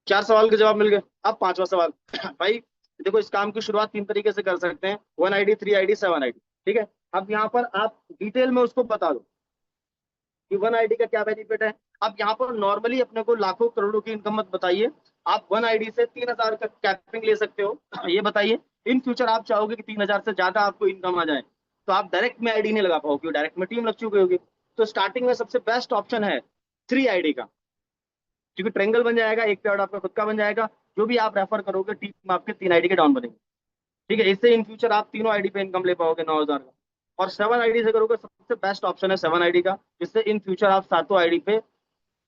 4 सवाल के जवाब मिल गए। अब पांचवा सवाल भाई देखो इस काम की शुरुआत 3 तरीके से कर सकते हैं, 1 आईडी, 3 आईडी, 7 आईडी। ठीक है, अब यहाँ पर आप डिटेल में उसको बता दो कि 1 आईडी का क्या बेनिफिट है। आप यहाँ पर नॉर्मली अपने को लाखों करोड़ों की इनकम मत बताइए। आप 1 आईडी से 3,000 का कैपिंग ले सकते हो, ये बताइए। इन फ्यूचर आप चाहोगे कि 3,000 से ज्यादा आपको इनकम आ जाए, तो आप डायरेक्ट में आईडी नहीं लगा पाओगे, डायरेक्ट में टीम लग चुकी होगी। तो स्टार्टिंग में सबसे बेस्ट ऑप्शन है 3 आईडी का, क्योंकि ट्रेंगल बन जाएगा, एक पेड़ आपका खुद का बन जाएगा। जो भी आप रेफर करोगे टीम में आपके 3 आईडी के डाउन बनेंगे। ठीक है, इससे इन फ्यूचर आप तीनों आईडी पे इनकम ले पाओगे 9,000 का। और 7 आईडी से करोगे, सबसे बेस्ट ऑप्शन है 7 आईडी का, जिससे इन फ्यूचर आप सातों आईडी पे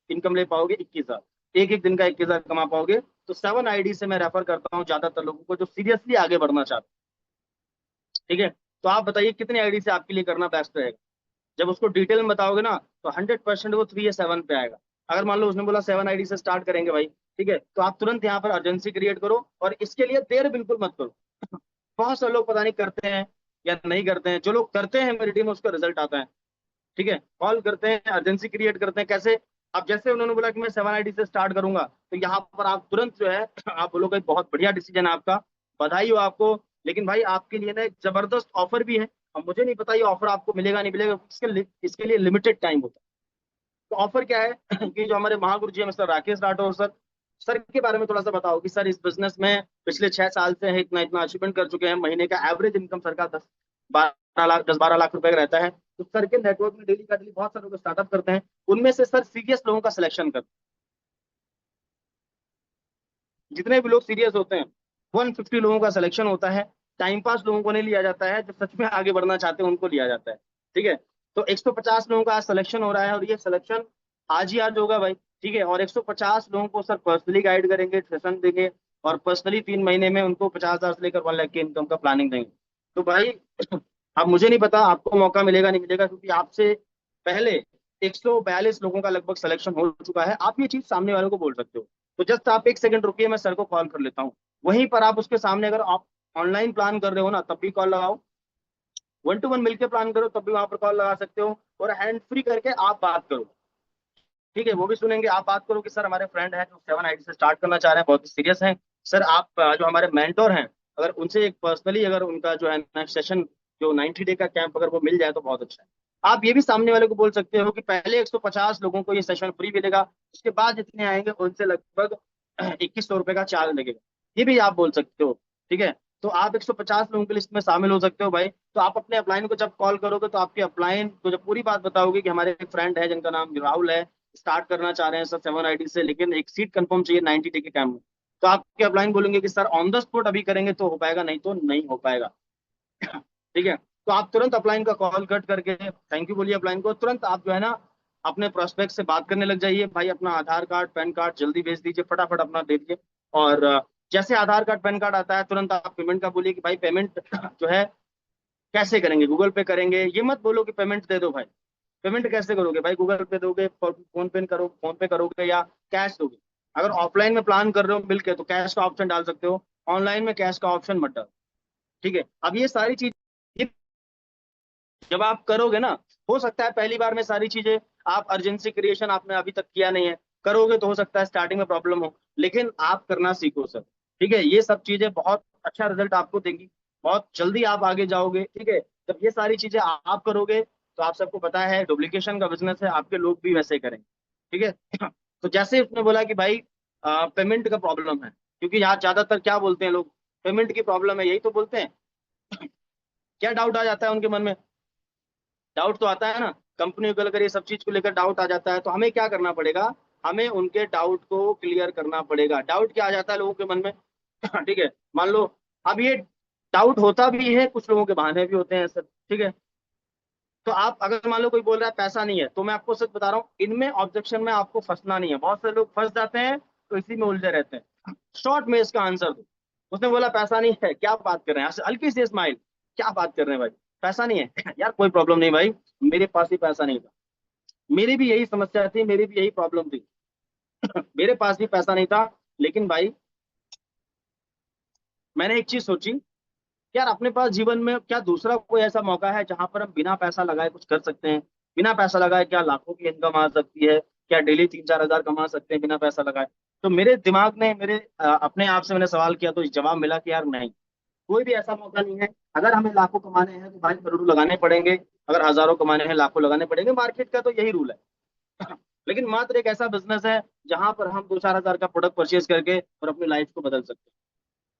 इनकम ले पाओगे 21,000, एक एक दिन का 21,000 कमा पाओगे। तो 7 आईडी से मैं रेफर करता हूँ ज्यादातर लोगों को जो सीरियसली आगे बढ़ना चाहते हैं। ठीक है, तो आप बताइए कितनी आईडी से आपके लिए करना बेस्ट रहेगा। जब उसको डिटेल में बताओगे ना तो 100% वो 3 या 7 पे आएगा। अगर मान लो उसने बोला 7 आईडी से स्टार्ट करेंगे भाई, ठीक है, तो आप तुरंत यहाँ पर अर्जेंसी क्रिएट करो, और इसके लिए देर बिल्कुल मत करो। बहुत से लोग पता नहीं करते हैं या नहीं करते हैं, जो लोग करते हैं मेरी टीम में उसका रिजल्ट आता है। ठीक है, कॉल करते हैं, अर्जेंसी क्रिएट करते हैं। कैसे? अब जैसे उन्होंने बोला कि मैं 7 आईडी से स्टार्ट करूंगा, तो यहाँ पर आप तुरंत जो है आप बोलोगे बहुत बढ़िया डिसीजन है आपका, बधाई हो आपको। लेकिन भाई आपके लिए ना एक जबरदस्त ऑफर भी है। अब मुझे नहीं पता ये ऑफर आपको मिलेगा नहीं मिलेगा, इसके लिए लिमिटेड टाइम होता है। तो ऑफर क्या है कि जो हमारे महागुरु जी हैं mister Rakesh Rathore sir, sir के बारे में थोड़ा सा बताओ कि सर इस बिजनेस में पिछले 6 साल से है, इतना इतना अचीवमेंट कर चुके हैं। महीने का एवरेज इनकम सर का 10-12 लाख रुपए का रहता है। तो सर के नेटवर्क में डेली का डेली बहुत सारे लोग स्टार्टअप करते हैं, उनमें से सर सीरियस लोगों का सिलेक्शन करते हैं। जितने भी लोग सीरियस होते हैं 150 लोगों का सिलेक्शन होता है। टाइम पास लोगों को नहीं लिया जाता है, जो सच में आगे बढ़ना चाहते हैं उनको लिया जाता है। ठीक है, तो 150 लोगों का आज सिलेक्शन हो रहा है, और ये सिलेक्शन आज ही आज होगा भाई। ठीक है, और 150 लोगों को सर पर्सनली गाइड करेंगे, सेशन देंगे, और पर्सनली 3 महीने में उनको 50,000 से लेकर 1 लाख की इनकम का प्लानिंग देंगे। तो भाई अब मुझे नहीं पता आपको मौका मिलेगा नहीं मिलेगा, क्योंकि आपसे पहले 142 लोगों का लगभग सिलेक्शन हो चुका है। आप ये चीज सामने वालों को बोल सकते हो। तो जस्ट आप 1 सेकंड रुकिए, मैं सर को कॉल कर लेता हूँ। वहीं पर आप उसके सामने, अगर आप ऑनलाइन प्लान कर रहे हो ना तब भी कॉल लगाओ, 1 to 1 मिलकर प्लान करो तब भी वहां पर कॉल लगा सकते हो, और हैंड फ्री करके आप बात करो। ठीक है, वो भी सुनेंगे। आप बात करो कि सर हमारे फ्रेंड है जो 7 आईडी से स्टार्ट करना चाह रहे हैं, बहुत सीरियस हैं। सर आप जो हमारे मेंटोर हैं, अगर उनसे एक पर्सनली अगर उनका जो है नेक्स्ट सेशन जो 90 डे का कैंप अगर वो मिल जाए तो बहुत अच्छा है। आप ये भी सामने वाले को बोल सकते हो कि पहले 150 लोगों को ये सेशन फ्री मिलेगा, उसके बाद जितने आएंगे उनसे लगभग 2,100 रुपये का चार्ज लगेगा। ये भी आप बोल सकते हो। ठीक है, तो आप 150 लोगों की लिस्ट में शामिल हो सकते हो भाई। तो आप अपने अपलाइन को जब कॉल करोगे तो आपके अपलाइन को जब पूरी बात बताओगे कि हमारे एक फ्रेंड है जिनका नाम राहुल है, स्टार्ट करना चाह रहे हैं सर 7 आईडी से, लेकिन एक सीट कंफर्म चाहिए 90 डे के कैंप में, तो आपके अपलाइन बोलेंगे कि सर ऑन द स्पॉट अभी करेंगे तो हो पाएगा, नहीं तो नहीं हो पाएगा। ठीक है, तो आप तुरंत अपलाइन का कॉल कट करके थैंक यू बोलिए अपलाइन को, तुरंत आप जो है ना अपने प्रोस्पेक्ट से बात करने लग जाइए। भाई अपना आधार कार्ड पैन कार्ड जल्दी भेज दीजिए, फटाफट अपना दे दीजिए। और जैसे आधार कार्ड पैन कार्ड आता है तुरंत आप पेमेंट का बोलिए कि भाई पेमेंट जो है कैसे करेंगे, गूगल पे करेंगे। ये मत बोलो कि पेमेंट दे दो भाई। पेमेंट कैसे करोगे भाई, गूगल पे दोगे, फोन पे करोगे, या कैश दोगे। अगर ऑफलाइन में प्लान कर रहे हो मिलके तो कैश का ऑप्शन डाल सकते हो, ऑनलाइन में कैश का ऑप्शन मत डालो। ठीक है, अब ये सारी चीज जब आप करोगे ना, हो सकता है पहली बार में सारी चीजें, आप अर्जेंसी क्रिएशन आपने अभी तक किया नहीं है, करोगे तो हो सकता है स्टार्टिंग में प्रॉब्लम हो, लेकिन आप करना सीखो सर। ठीक है, ये सब चीजें बहुत अच्छा रिजल्ट आपको देंगी, बहुत जल्दी आप आगे जाओगे। ठीक है, जब ये सारी चीजें आप करोगे तो आप सबको पता है डुप्लीकेशन का बिजनेस है, आपके लोग भी वैसे ही करेंगे। ठीक है तो जैसे उसने बोला कि भाई पेमेंट का प्रॉब्लम है, क्योंकि यहाँ ज्यादातर क्या बोलते हैं लोग, पेमेंट की प्रॉब्लम है, यही तो बोलते हैं। क्या डाउट आ जाता है उनके मन में, डाउट तो आता है ना, कंपनी को लेकर ये सब चीज को लेकर डाउट आ जाता है। तो हमें क्या करना पड़ेगा, हमें उनके डाउट को क्लियर करना पड़ेगा। डाउट क्या आ जाता है लोगों के मन में ठीक है, मान लो अब ये डाउट होता भी है, कुछ लोगों के बहाने भी होते हैं सर। ठीक है, तो आप अगर मान लो कोई बोल रहा है पैसा नहीं है, तो मैं आपको सच बता रहा हूँ इनमें ऑब्जेक्शन में आपको फंसना नहीं है। बहुत से लोग फंस जाते हैं तो इसी में उलझे रहते हैं। शॉर्ट में इसका आंसर दो। उसने बोला पैसा नहीं है, क्या बात कर रहे हैं, हल्की सी स्माइल, क्या बात कर रहे हैं भाई, पैसा नहीं है यार, कोई प्रॉब्लम नहीं भाई, मेरे पास भी पैसा नहीं था, मेरी भी यही समस्या थी, मेरी भी यही प्रॉब्लम थी मेरे पास भी पैसा नहीं था, लेकिन भाई मैंने एक चीज सोची, यार अपने पास जीवन में क्या दूसरा कोई ऐसा मौका है जहां पर हम बिना पैसा लगाए कुछ कर सकते हैं? बिना पैसा लगाए क्या लाखों की इनकम आ सकती है? क्या डेली 3-4 हजार कमा सकते हैं बिना पैसा लगाए? तो मेरे दिमाग ने मेरे अपने आप से मैंने सवाल किया, तो जवाब मिला कि यार नहीं, कोई भी ऐसा मौका नहीं है। अगर हमें लाखों कमाने हैं तो भाई करोड़ों लगाने पड़ेंगे, अगर हजारों कमाने हैं लाखों लगाने पड़ेंगे, मार्केट का तो यही रूल है लेकिन मात्र एक ऐसा बिजनेस है जहां पर हम 2-4 हजार का प्रोडक्ट परचेज करके और अपनी लाइफ को बदल सकते हैं।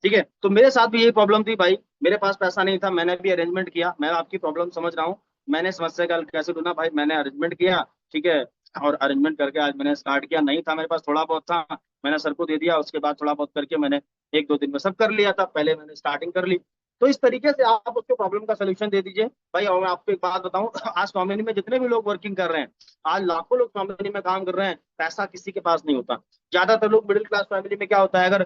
ठीक है, तो मेरे साथ भी यही प्रॉब्लम थी भाई, मेरे पास पैसा नहीं था, मैंने भी अरेंजमेंट किया, मैं आपकी प्रॉब्लम समझ रहा हूँ। मैंने समस्या का हल कैसे ढूंढा भाई, मैंने अरेंजमेंट किया, ठीक है, और अरेंजमेंट करके आज मैंने स्टार्ट किया। नहीं था मेरे पास, थोड़ा बहुत था, मैंने सर को दे दिया, उसके बाद थोड़ा बहुत करके मैंने 1-2 दिन में सब कर लिया था, पहले मैंने स्टार्टिंग कर ली। तो इस तरीके से आप उसको प्रॉब्लम का सोल्यूशन दे दीजिए भाई। और मैं आपको एक बात बताऊं आज कंपनी में जितने भी लोग वर्किंग कर रहे हैं, आज लाखों लोग कंपनी में काम कर रहे हैं, पैसा किसी के पास नहीं होता। ज्यादातर लोग मिडिल क्लास फैमिली में क्या होता है, अगर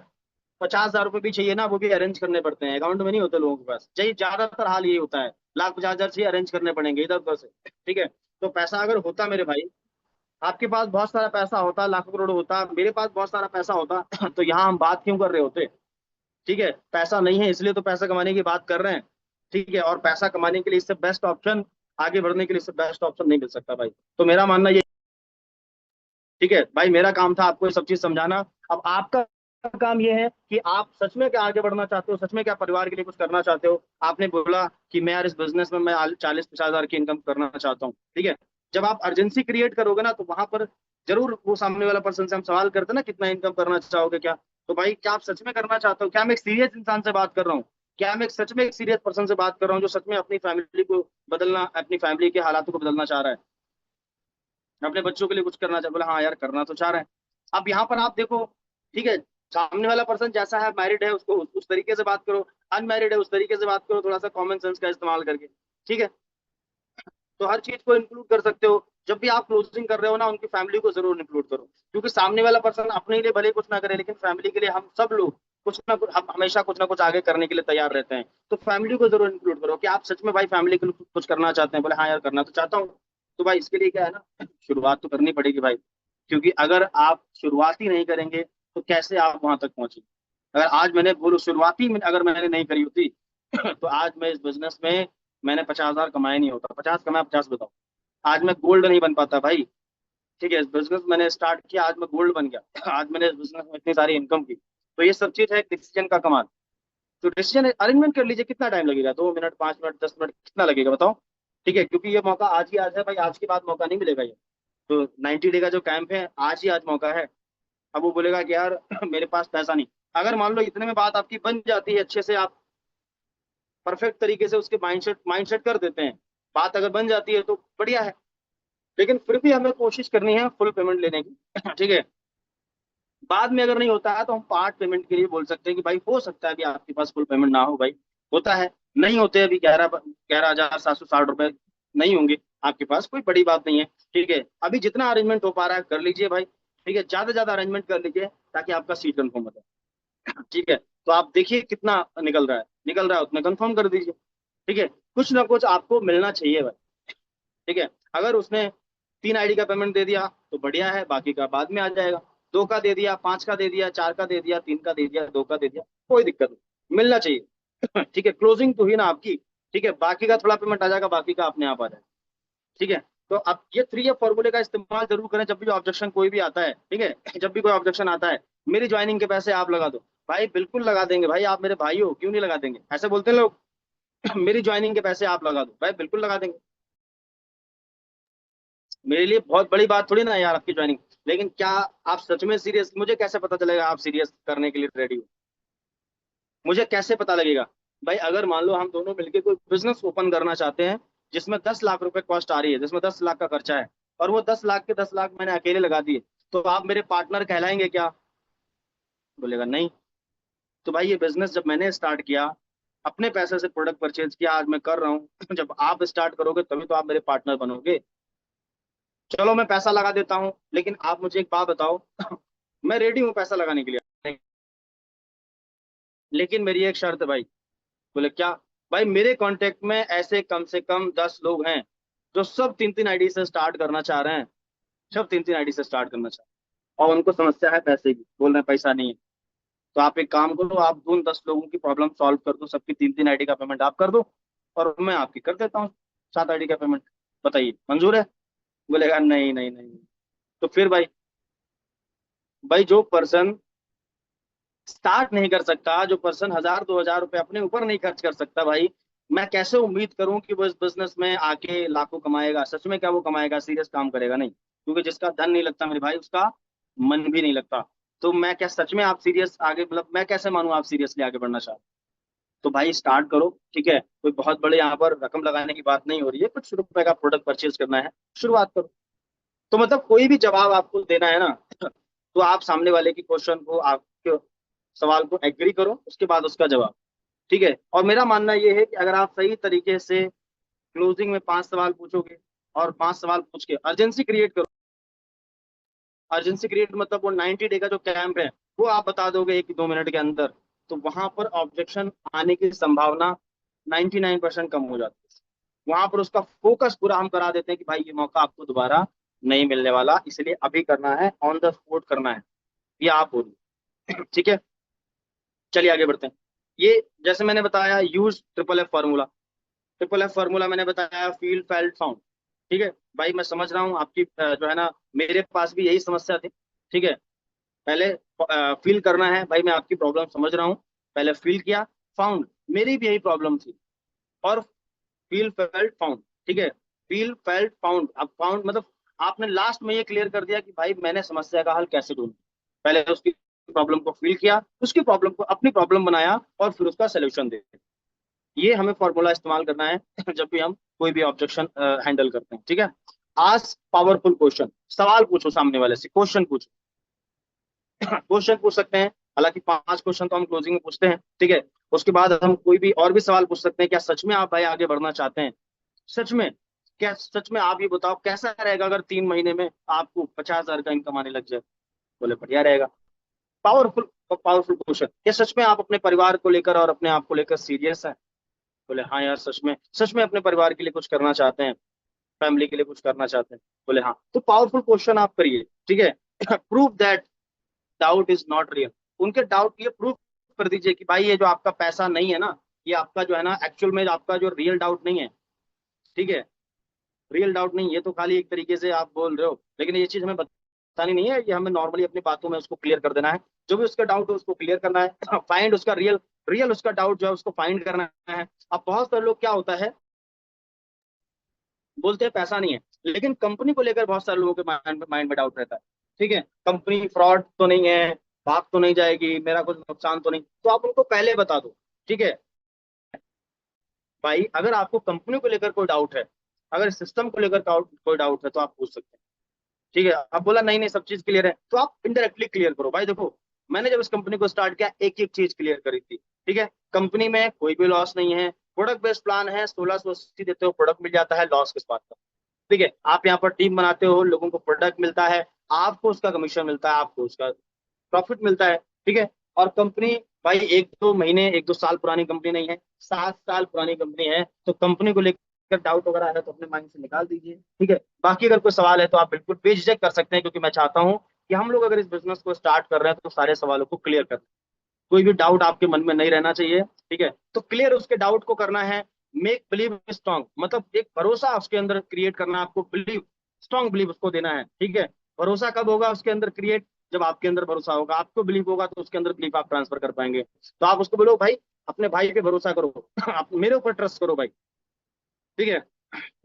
50 हजार रुपये भी चाहिए ना, वो भी अरेंज करने पड़ते हैं, अकाउंट में नहीं होते लोगों के पास, यही ज्यादातर हाल यही होता है, लाख 50 हजार चाहिए, अरेंज करने पड़ेंगे इधर उधर से। ठीक है, तो पैसा अगर होता मेरे भाई, आपके पास बहुत सारा पैसा होता, लाखों करोड़ होता, मेरे पास बहुत सारा पैसा होता तो यहाँ हम बात क्यों कर रहे होते? ठीक है, पैसा नहीं है इसलिए तो पैसा कमाने की बात कर रहे हैं। ठीक है, और पैसा कमाने के लिए इससे बेस्ट ऑप्शन, आगे बढ़ने के लिए इससे बेस्ट ऑप्शन नहीं मिल सकता भाई। तो मेरा मानना ये, ठीक है भाई, मेरा काम था आपको ये सब चीज समझाना। अब आपका काम ये है कि आप सच में क्या आगे बढ़ना चाहते हो, सच में क्या परिवार के लिए कुछ करना चाहते हो। आपने बोला कि मैं यार इस बिजनेस में मैं 40-50 हजार की इनकम करना चाहता हूँ, ठीक है। जब आप अर्जेंसी क्रिएट करोगे ना, तो वहां पर जरूर वो सामने वाला पर्सन से हम सवाल करते हैं ना, कितना इनकम करना चाहोगे क्या? तो भाई क्या आप सच में करना चाहते हो? क्या मैं एक सीरियस इंसान से बात कर रहा हूँ? क्या मैं सच में एक सीरियस पर्सन से बात कर रहा हूँ जो सच में अपनी फैमिली को बदलना, अपनी फैमिली के हालातों को बदलना चाह रहा है, अपने बच्चों के लिए कुछ करना चाहे? बोला हाँ यार करना तो चाह रहे हैं। अब यहाँ पर आप देखो, ठीक है, सामने वाला पर्सन जैसा है, मैरिड है, उसको उस तरीके से बात करो, अनमैरिड है उस तरीके से बात करो, थोड़ा सा कॉमन सेंस का इस्तेमाल करके। ठीक है, तो हर चीज को इंक्लूड कर सकते हो। जब भी आप क्लोजिंग कर रहे हो ना, उनकी फैमिली को जरूर इंक्लूड करो, क्योंकि सामने वाला पर्सन अपने लिए भले कुछ ना करे, लेकिन फैमिली के लिए हम सब लोग कुछ ना कुछ, हम हमेशा कुछ ना कुछ आगे करने के लिए तैयार रहते हैं। तो फैमिली को जरूर इंक्लूड करो कि आप सच में भाई फैमिली के लिए कुछ करना चाहते हैं। बोले हाँ यार करना तो चाहता हूँ। तो भाई इसके लिए क्या है ना, शुरुआत तो करनी पड़ेगी भाई, क्योंकि अगर आप शुरुआत ही नहीं करेंगे तो कैसे आप वहां तक पहुंचेंगे? अगर आज मैंने बोलो शुरुआती में अगर मैंने नहीं करी होती तो आज मैं इस बिजनेस में, मैंने 50 हजार कमाए नहीं होता, 50 कमाया, 50 बताओ, आज मैं गोल्ड नहीं बन पाता भाई। ठीक है, इस बिजनेस मैंने स्टार्ट किया, आज मैं गोल्ड बन गया आज मैंने इस बिजनेस में इतनी सारी इनकम की। तो ये सब चीज है डिसीजन का कमाल। तो डिसीजन अरेंजमेंट कर लीजिए, कितना टाइम लगेगा? 2 मिनट, 5 मिनट, 10 मिनट, कितना लगेगा बताओ? ठीक है, क्योंकि ये मौका आज ही आज है भाई, आज के बाद मौका नहीं मिलेगा ये। तो 90 डे का जो कैंप है, आज ही आज मौका है। अब वो बोलेगा कि यार मेरे पास पैसा नहीं, अगर मान लो इतने में बात आपकी बन जाती है अच्छे से, आप परफेक्ट तरीके से उसके माइंडसेट माइंडसेट कर देते हैं, बात अगर बन जाती है तो बढ़िया है। लेकिन फिर भी हमें कोशिश करनी है फुल पेमेंट लेने की ठीक है, बाद में अगर नहीं होता है तो हम पार्ट पेमेंट के लिए बोल सकते हैं कि भाई हो सकता है कि आपके पास फुल पेमेंट ना हो भाई, होता है, नहीं होते अभी 11,11,760 रुपए नहीं होंगे आपके पास, कोई बड़ी बात नहीं है। ठीक है, अभी जितना अरेंजमेंट हो पा रहा है कर लीजिए भाई, ठीक है, ज्यादा ज्यादा अरेंजमेंट कर लीजिए ताकि आपका सीट कंफर्म हो जाए। ठीक है, तो आप देखिए कितना निकल रहा है उतना कंफर्म कर दीजिए। ठीक है, कुछ ना कुछ आपको मिलना चाहिए भाई। ठीक है, अगर उसने 3 आईडी का पेमेंट दे दिया तो बढ़िया है, बाकी का बाद में आ जाएगा। 2 का दे दिया, 5 का दे दिया, 4 का दे दिया, 3 का दे दिया, 2 का दे दिया, कोई दिक्कत नहीं, मिलना चाहिए ठीक है, क्लोजिंग तो हुई ना आपकी। ठीक है, बाकी का थोड़ा पेमेंट आ जाएगा, बाकी का अपने आप आ जाएगा। ठीक है, तो आप ये 3F फॉर्मूले का इस्तेमाल जरूर करें जब भी ऑब्जेक्शन कोई भी आता है। ठीक है जब भी कोई ऑब्जेक्शन आता है, मेरी ज्वाइनिंग के पैसे आप लगा दो, भाई बिल्कुल लगा देंगे भाई, आप मेरे भाई हो, क्यों नहीं लगा देंगे? ऐसे बोलते हैं लोग मेरी ज्वाइनिंग के पैसे आप लगा दो, भाई बिल्कुल लगा देंगे। मेरे लिए बहुत बड़ी बात थोड़ी ना है यार आपकी ज्वाइनिंग, लेकिन क्या आप सच में सीरियस, मुझे कैसे पता चलेगा आप सीरियस करने के लिए रेडी हो? मुझे कैसे पता लगेगा? भाई अगर मान लो हम दोनों मिलकर कोई बिजनेस ओपन करना चाहते हैं जिसमें 10 लाख रुपए कॉस्ट आ रही है, जिसमें 10 लाख का खर्चा है, और वो 10 लाख के 10 लाख मैंने अकेले लगा दिए, तो आप मेरे पार्टनर कहलाएंगे क्या? बोलेगा नहीं। तो भाई ये बिजनेस जब मैंने स्टार्ट किया, अपने पैसे से प्रोडक्ट परचेज किया, आज मैं कर रहा हूँ जब आप स्टार्ट करोगे तभी तो आप मेरे पार्टनर बनोगे। चलो मैं पैसा लगा देता हूँ, लेकिन आप मुझे एक बात बताओ मैं रेडी हूँ पैसा लगाने के लिए, लेकिन मेरी एक शर्त है भाई। बोले क्या? भाई मेरे कांटेक्ट में ऐसे कम से कम 10 लोग हैं जो सब 3-3 आईडी से स्टार्ट करना चाह रहे हैं, सब 3-3 आईडी से स्टार्ट करना चाह रहे हैं, और उनको समस्या है पैसे की, बोल रहे हैं पैसा नहीं है। तो आप एक काम करो, आप उन 10 लोगों की प्रॉब्लम सॉल्व कर दो, सबकी 3-3 आईडी का पेमेंट आप कर दो, और मैं आपकी कर देता हूँ 7 आईडी का पेमेंट। बताइए मंजूर है? बोलेगा नहीं नहीं नहीं नहीं। तो फिर भाई, भाई जो पर्सन स्टार्ट नहीं कर सकता, जो पर्सन 1,000-2,000 रुपए अपने ऊपर नहीं खर्च कर सकता भाई, मैं कैसे उम्मीद करूं कि वो इस बिजनेस में आके लाखों कमाएगा? सच में क्या वो कमाएगा? सीरियस काम करेगा नहीं, क्योंकि जिसका धन नहीं लगता मेरे भाई, उसका मन भी नहीं लगता। तो मैं क्या सच में आप सीरियस आगे, मतलब मैं कैसे मानूं आप सीरियसली आगे बढ़ना चाहते? तो भाई स्टार्ट करो, ठीक है? कोई बहुत बड़े यहाँ पर रकम लगाने की बात नहीं हो रही है, कुछ रुपए का प्रोडक्ट परचेज करना है, शुरुआत करो। तो मतलब कोई भी जवाब आपको देना है ना, तो आप सामने वाले की क्वेश्चन को, आपके सवाल को एग्री करो, उसके बाद उसका जवाब, ठीक है? और मेरा मानना ये है कि अगर आप सही तरीके से क्लोजिंग में 5 सवाल पूछोगे, और 5 सवाल पूछ के अर्जेंसी क्रिएट करो, अर्जेंसी क्रिएट मतलब वो 90 डे का जो कैंप है वो आप बता दोगे 1-2 मिनट के अंदर, तो वहां पर ऑब्जेक्शन आने की संभावना 99% कम हो जाती है। वहां पर उसका फोकस पूरा हम करा देते हैं कि भाई ये मौका आपको दोबारा नहीं मिलने वाला, इसलिए अभी करना है, ऑन द स्पॉट करना है। ये आप बोलिए। ठीक है, चलिए आगे बढ़ते हैं। ये जैसे मैंने बताया, use triple F formula. Triple F formula मैंने बताया, फील्ड फेल्ट फाउंड। ठीक है भाई, मैं समझ रहा हूँ आपकी जो है ना, मेरे पास भी यही समस्या थी। ठीक है, पहले फील करना है भाई, मैं आपकी प्रॉब्लम समझ रहा हूँ। पहले फील किया, फाउंड, मेरी भी यही प्रॉब्लम थी, और फील फेल्ट फाउंड। ठीक है, फील फेल्ट फाउंड, अब फाउंड मतलब आपने लास्ट में ये क्लियर कर दिया कि भाई मैंने समस्या का हल कैसे ढूंढा। पहले उसकी प्रॉब्लम को फील किया, उसकी प्रॉब्लम को अपनी प्रॉब्लम बनाया, और फिर उसका सोल्यूशन दे। ये हमें फॉर्मूला इस्तेमाल करना है जब भी हम कोई भी ऑब्जेक्शन हैंडल करते हैं। ठीक है, आज पावरफुल क्वेश्चन, सवाल पूछो सामने वाले से, क्वेश्चन पूछो। क्वेश्चन पूछ सकते हैं, हालांकि 5 क्वेश्चन तो हम क्लोजिंग में पूछते हैं। ठीक है, उसके बाद हम कोई भी और भी सवाल पूछ सकते हैं, क्या सच में आप भाई आगे बढ़ना चाहते हैं? सच में, क्या सच में आप ये बताओ कैसा रहेगा अगर 3 महीने में आपको 50,000 का इनकम आने लग जाए? बोले बढ़िया रहेगा। Powerful, powerful question. क्या सच में आप अपने परिवार को लेकर और अपने आप को लेकर सीरियस है? बोले हाँ यार, सच में अपने परिवार के लिए कुछ करना चाहते हैं, फैमिली के लिए कुछ करना चाहते हैं? बोले हाँ। तो पावरफुल क्वेश्चन आप करिए। ठीक है, prove that doubt is not real. उनके डाउट ये प्रूव कर दीजिए कि भाई ये जो आपका पैसा नहीं है ना, ये आपका जो है ना, एक्चुअल में आपका जो रियल डाउट नहीं है। ठीक है, रियल डाउट नहीं, ये तो खाली एक तरीके से आप बोल रहे हो, लेकिन ये चीज हमें बतानी नहीं है, ये हमें नॉर्मली अपनी बातों में उसको क्लियर कर देना है। जो भी उसका डाउट है उसको क्लियर करना है, फाइंड उसका रियल, रियल उसका डाउट जो है उसको फाइंड करना है। अब बहुत सारे लोग क्या होता है, बोलते हैं पैसा नहीं है, लेकिन कंपनी को लेकर बहुत सारे लोगों के माइंड में डाउट रहता है। ठीक है, कंपनी फ्रॉड तो नहीं है, भाग तो नहीं जाएगी, मेरा कुछ नुकसान तो नहीं, तो आप उनको पहले बता दो। ठीक है भाई, अगर आपको कंपनी को लेकर कोई डाउट है, अगर सिस्टम को लेकर कोई डाउट है, तो आप पूछ सकते हैं। ठीक है, अब बोला नहीं नहीं सब चीज क्लियर है, तो आप इनडायरेक्टली क्लियर करो। भाई देखो, मैंने जब इस कंपनी को स्टार्ट किया, एक एक चीज क्लियर करी थी। ठीक है, कंपनी में कोई भी लॉस नहीं है, प्रोडक्ट बेस्ड प्लान है, 1680 देते हो, प्रोडक्ट मिल जाता है, लॉस किस बात का? ठीक है, आप यहाँ पर टीम बनाते हो, लोगों को प्रोडक्ट मिलता है, आपको उसका कमीशन मिलता है, आपको उसका प्रॉफिट मिलता है। ठीक है, और कंपनी भाई 1-2 महीने 1-2 साल पुरानी कंपनी नहीं है, 7 साल पुरानी कंपनी है। तो कंपनी को लेकर डाउट वगैरह है तो अपने माइंड से निकाल दीजिए। ठीक है, बाकी अगर कोई सवाल है तो आप बिल्कुल बेझिझक कर सकते हैं, क्योंकि मैं चाहता हूँ कि हम लोग अगर इस बिजनेस को स्टार्ट कर रहे हैं तो सारे सवालों को क्लियर कर, कोई भी डाउट आपके मन में नहीं रहना चाहिए। ठीक है, तो क्लियर उसके डाउट को करना है। मेक बिलीव स्ट्रांग, मतलब एक भरोसा उसके अंदर क्रिएट करना है आपको, बिलीव, स्ट्रांग बिलीव उसको देना है। ठीक है, भरोसा कब होगा उसके अंदर क्रिएट? जब आपके अंदर भरोसा होगा, आपको बिलीव होगा, तो उसके अंदर बिलीव आप ट्रांसफर कर पाएंगे। तो आप उसको बोलो भाई, अपने भाई पे भरोसा करो, आप मेरे ऊपर ट्रस्ट करो भाई। ठीक है,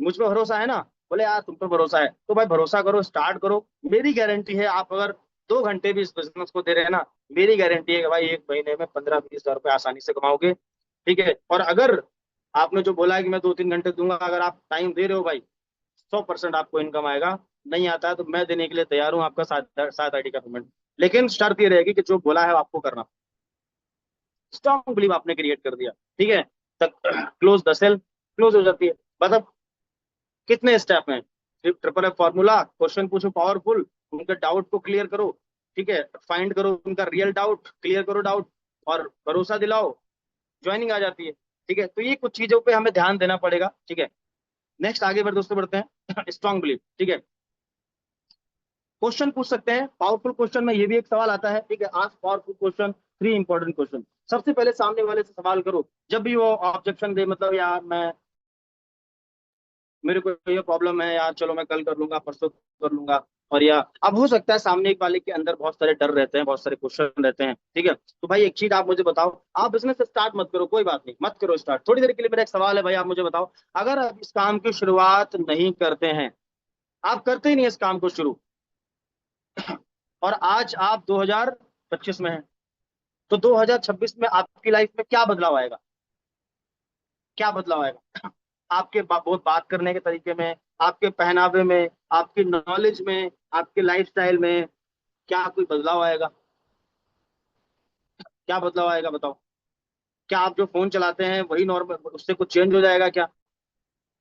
मुझ पर भरोसा है ना? बोले यार तुम पर भरोसा है, तो भाई भरोसा करो, स्टार्ट करो। मेरी गारंटी है, आप अगर 2 घंटे भी इस बिजनेस को दे रहे हैं ना, मेरी गारंटी है कि भाई 1 महीने में 15-20 हजार रुपये आसानी से कमाओगे। ठीक है, और अगर आपने जो बोला है कि मैं 2-3 घंटे दूंगा, अगर आप टाइम दे रहे हो भाई, 100% आपको इनकम आएगा। नहीं आता है तो मैं देने के लिए तैयार हूँ आपका 7 आईडी का पेमेंट, लेकिन शर्त ये रहेगी कि जो बोला है आपको करना। स्ट्रॉन्ग बिलीव आपने क्रिएट कर दिया। ठीक है, तक क्लोज द सेल, क्लोज हो जाती है। मतलब कितने स्टेप हैं? सिर्फ ट्रिपल एफ फॉर्मूला, क्वेश्चन पूछो पावरफुल, उनके डाउट को क्लियर करो। ठीक है, फाइंड करो उनका रियल डाउट, क्लियर करो डाउट, और भरोसा दिलाओ, ज्वाइनिंग आ जाती है। ठीक है, तो ये कुछ चीजों पे हमें ध्यान देना पड़ेगा। ठीक है, नेक्स्ट आगे बढ़ दोस्तों, बढ़ते हैं। Strong belief. ठीक है, क्वेश्चन पूछ सकते हैं पावरफुल क्वेश्चन में, ये भी एक सवाल आता है। ठीक है, ask powerful question, 3 important question. सबसे पहले सामने वाले से सवाल करो जब भी वो ऑब्जेक्शन दे, मतलब यार मैं, मेरे को ये प्रॉब्लम है यार, चलो मैं कल कर लूंगा, परसों कर लूंगा। और या अब हो सकता है सामने एक वाले के अंदर बहुत सारे डर रहते हैं, बहुत सारे क्वेश्चन रहते हैं। ठीक है, तो भाई एक चीज आप मुझे बताओ, आप बिजनेस स्टार्ट मत करो, कोई बात नहीं, मत करो स्टार्ट, थोड़ी देर के लिए मेरा एक सवाल है भाई, आप मुझे बताओ, अगर आप इस काम की शुरुआत नहीं करते हैं, आप करते ही नहीं इस काम को शुरू, और आज आप 2025 में हैं, तो 2026 में आपकी लाइफ में क्या बदलाव आएगा? क्या बदलाव आएगा? आपके बहुत बात करने के तरीके में, आपके पहनावे में, आपकी नॉलेज में, आपके लाइफस्टाइल में क्या कोई बदलाव आएगा? क्या बदलाव आएगा बताओ? क्या आप जो फोन चलाते हैं वही नॉर्मल, उससे कुछ चेंज हो जाएगा क्या?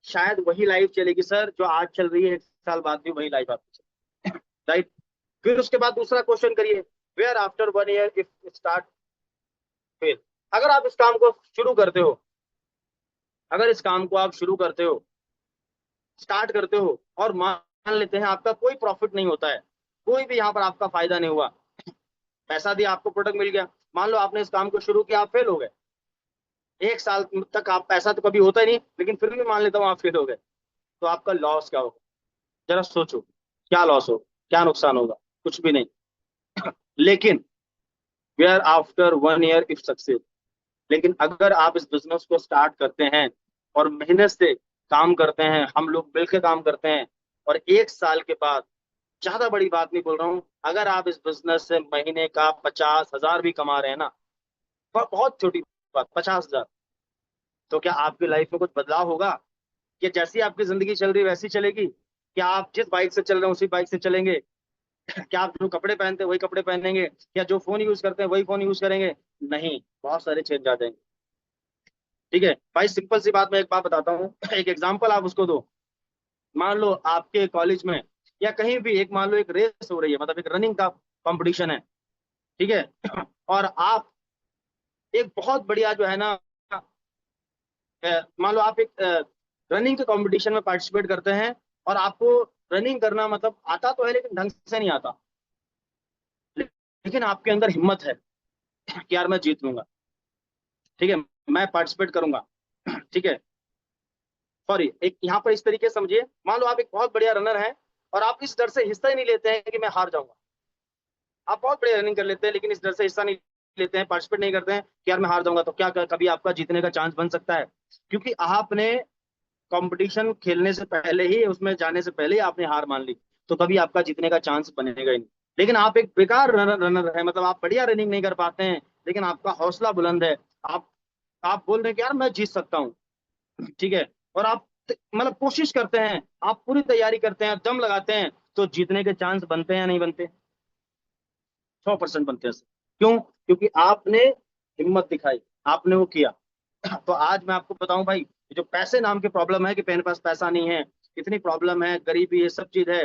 शायद वही लाइफ चलेगी सर जो आज चल रही है, 1 साल बाद भी वही लाइफ आपकी चलेगी। राइट। फिर उसके बाद दूसरा क्वेश्चन करिए, where after 1 year if start fail. अगर आप इस काम को शुरू करते हो, अगर इस काम को आप शुरू करते हो, स्टार्ट करते हो, और मान लेते हैं आपका कोई प्रॉफिट नहीं होता है, कोई भी यहाँ पर आपका फायदा नहीं हुआ, पैसा दिया आपको, प्रोडक्ट मिल गया, मान लो आपने इस काम को शुरू किया, आप फेल हो गए, 1 साल तक आप, पैसा तो कभी होता ही नहीं, लेकिन फिर भी मान लेता हूँ आप फेल हो गए, तो आपका लॉस क्या होगा? जरा सोचो, क्या लॉस होगा, क्या नुकसान होगा? कुछ भी नहीं। लेकिन where after 1 year if success, लेकिन अगर आप इस बिजनेस को स्टार्ट करते हैं और मेहनत से काम करते हैं, हम लोग मिलकर काम करते हैं, और 1 साल के बाद, ज्यादा बड़ी बात नहीं बोल रहा हूँ, अगर आप इस बिजनेस से महीने का 50,000 भी कमा रहे हैं ना, बहुत छोटी बात, 50,000, तो क्या आपकी लाइफ में कुछ बदलाव होगा? कि जैसी आपकी जिंदगी चल रही है वैसी चलेगी? क्या आप जिस बाइक से चल रहे हैं उसी बाइक से चलेंगे? क्या आप जो कपड़े पहनते हैं वही कपड़े पहनेंगे? या जो फोन यूज करते हैं वही फोन यूज करेंगे? नहीं, बहुत सारे चेंज आ जाएंगे। ठीक है भाई, सिंपल सी बात, मैं एक बात बताता हूँ, एक एग्जांपल आप उसको दो। मान लो आपके कॉलेज में या कहीं भी एक, मान लो एक रेस हो रही है, मतलब एक रनिंग का कंपटीशन है। ठीक है, और आप एक बहुत बढ़िया जो है ना, मान लो आप एक रनिंग के कंपटीशन में पार्टिसिपेट करते हैं, और आपको रनिंग करना मतलब आता तो है लेकिन ढंग से नहीं आता, लेकिन आपके अंदर हिम्मत है कि यार मैं जीत लूंगा। ठीक है, मैं पार्टिसिपेट करूंगा। ठीक है, सॉरी, एक यहाँ पर इस तरीके से समझिए, मान लो आप एक बहुत बढ़िया रनर हैं, और आप इस डर से हिस्सा ही नहीं लेते हैं कि मैं हार जाऊंगा। आप बहुत बढ़िया रनिंग कर लेते हैं, लेकिन इस डर से हिस्सा नहीं लेते हैं, पार्टिसिपेट नहीं करते हैं कि यार मैं हार जाऊंगा, तो क्या कभी आपका जीतने का चांस बन सकता है? क्योंकि आपने कंपटीशन खेलने से पहले ही, उसमें जाने से पहले ही आपने हार मान ली, तो कभी आपका जीतने का चांस बनेगा ही नहीं। लेकिन आप एक बेकार रनर है, मतलब आप बढ़िया रनिंग नहीं कर पाते हैं, लेकिन आपका हौसला बुलंद है, आप बोल रहे हैं कि यार मैं जीत सकता हूँ। ठीक है, और आप मतलब कोशिश करते हैं, आप पूरी तैयारी करते हैं, दम लगाते हैं, तो जीतने के चांस बनते हैं या नहीं बनते? 100% बनते हैं। क्यों? क्योंकि आपने हिम्मत दिखाई, आपने वो किया। तो आज मैं आपको बताऊं भाई, ये जो पैसे नाम की प्रॉब्लम है कि मेरे पास पैसा नहीं है, इतनी प्रॉब्लम है, गरीबी, ये सब चीज है,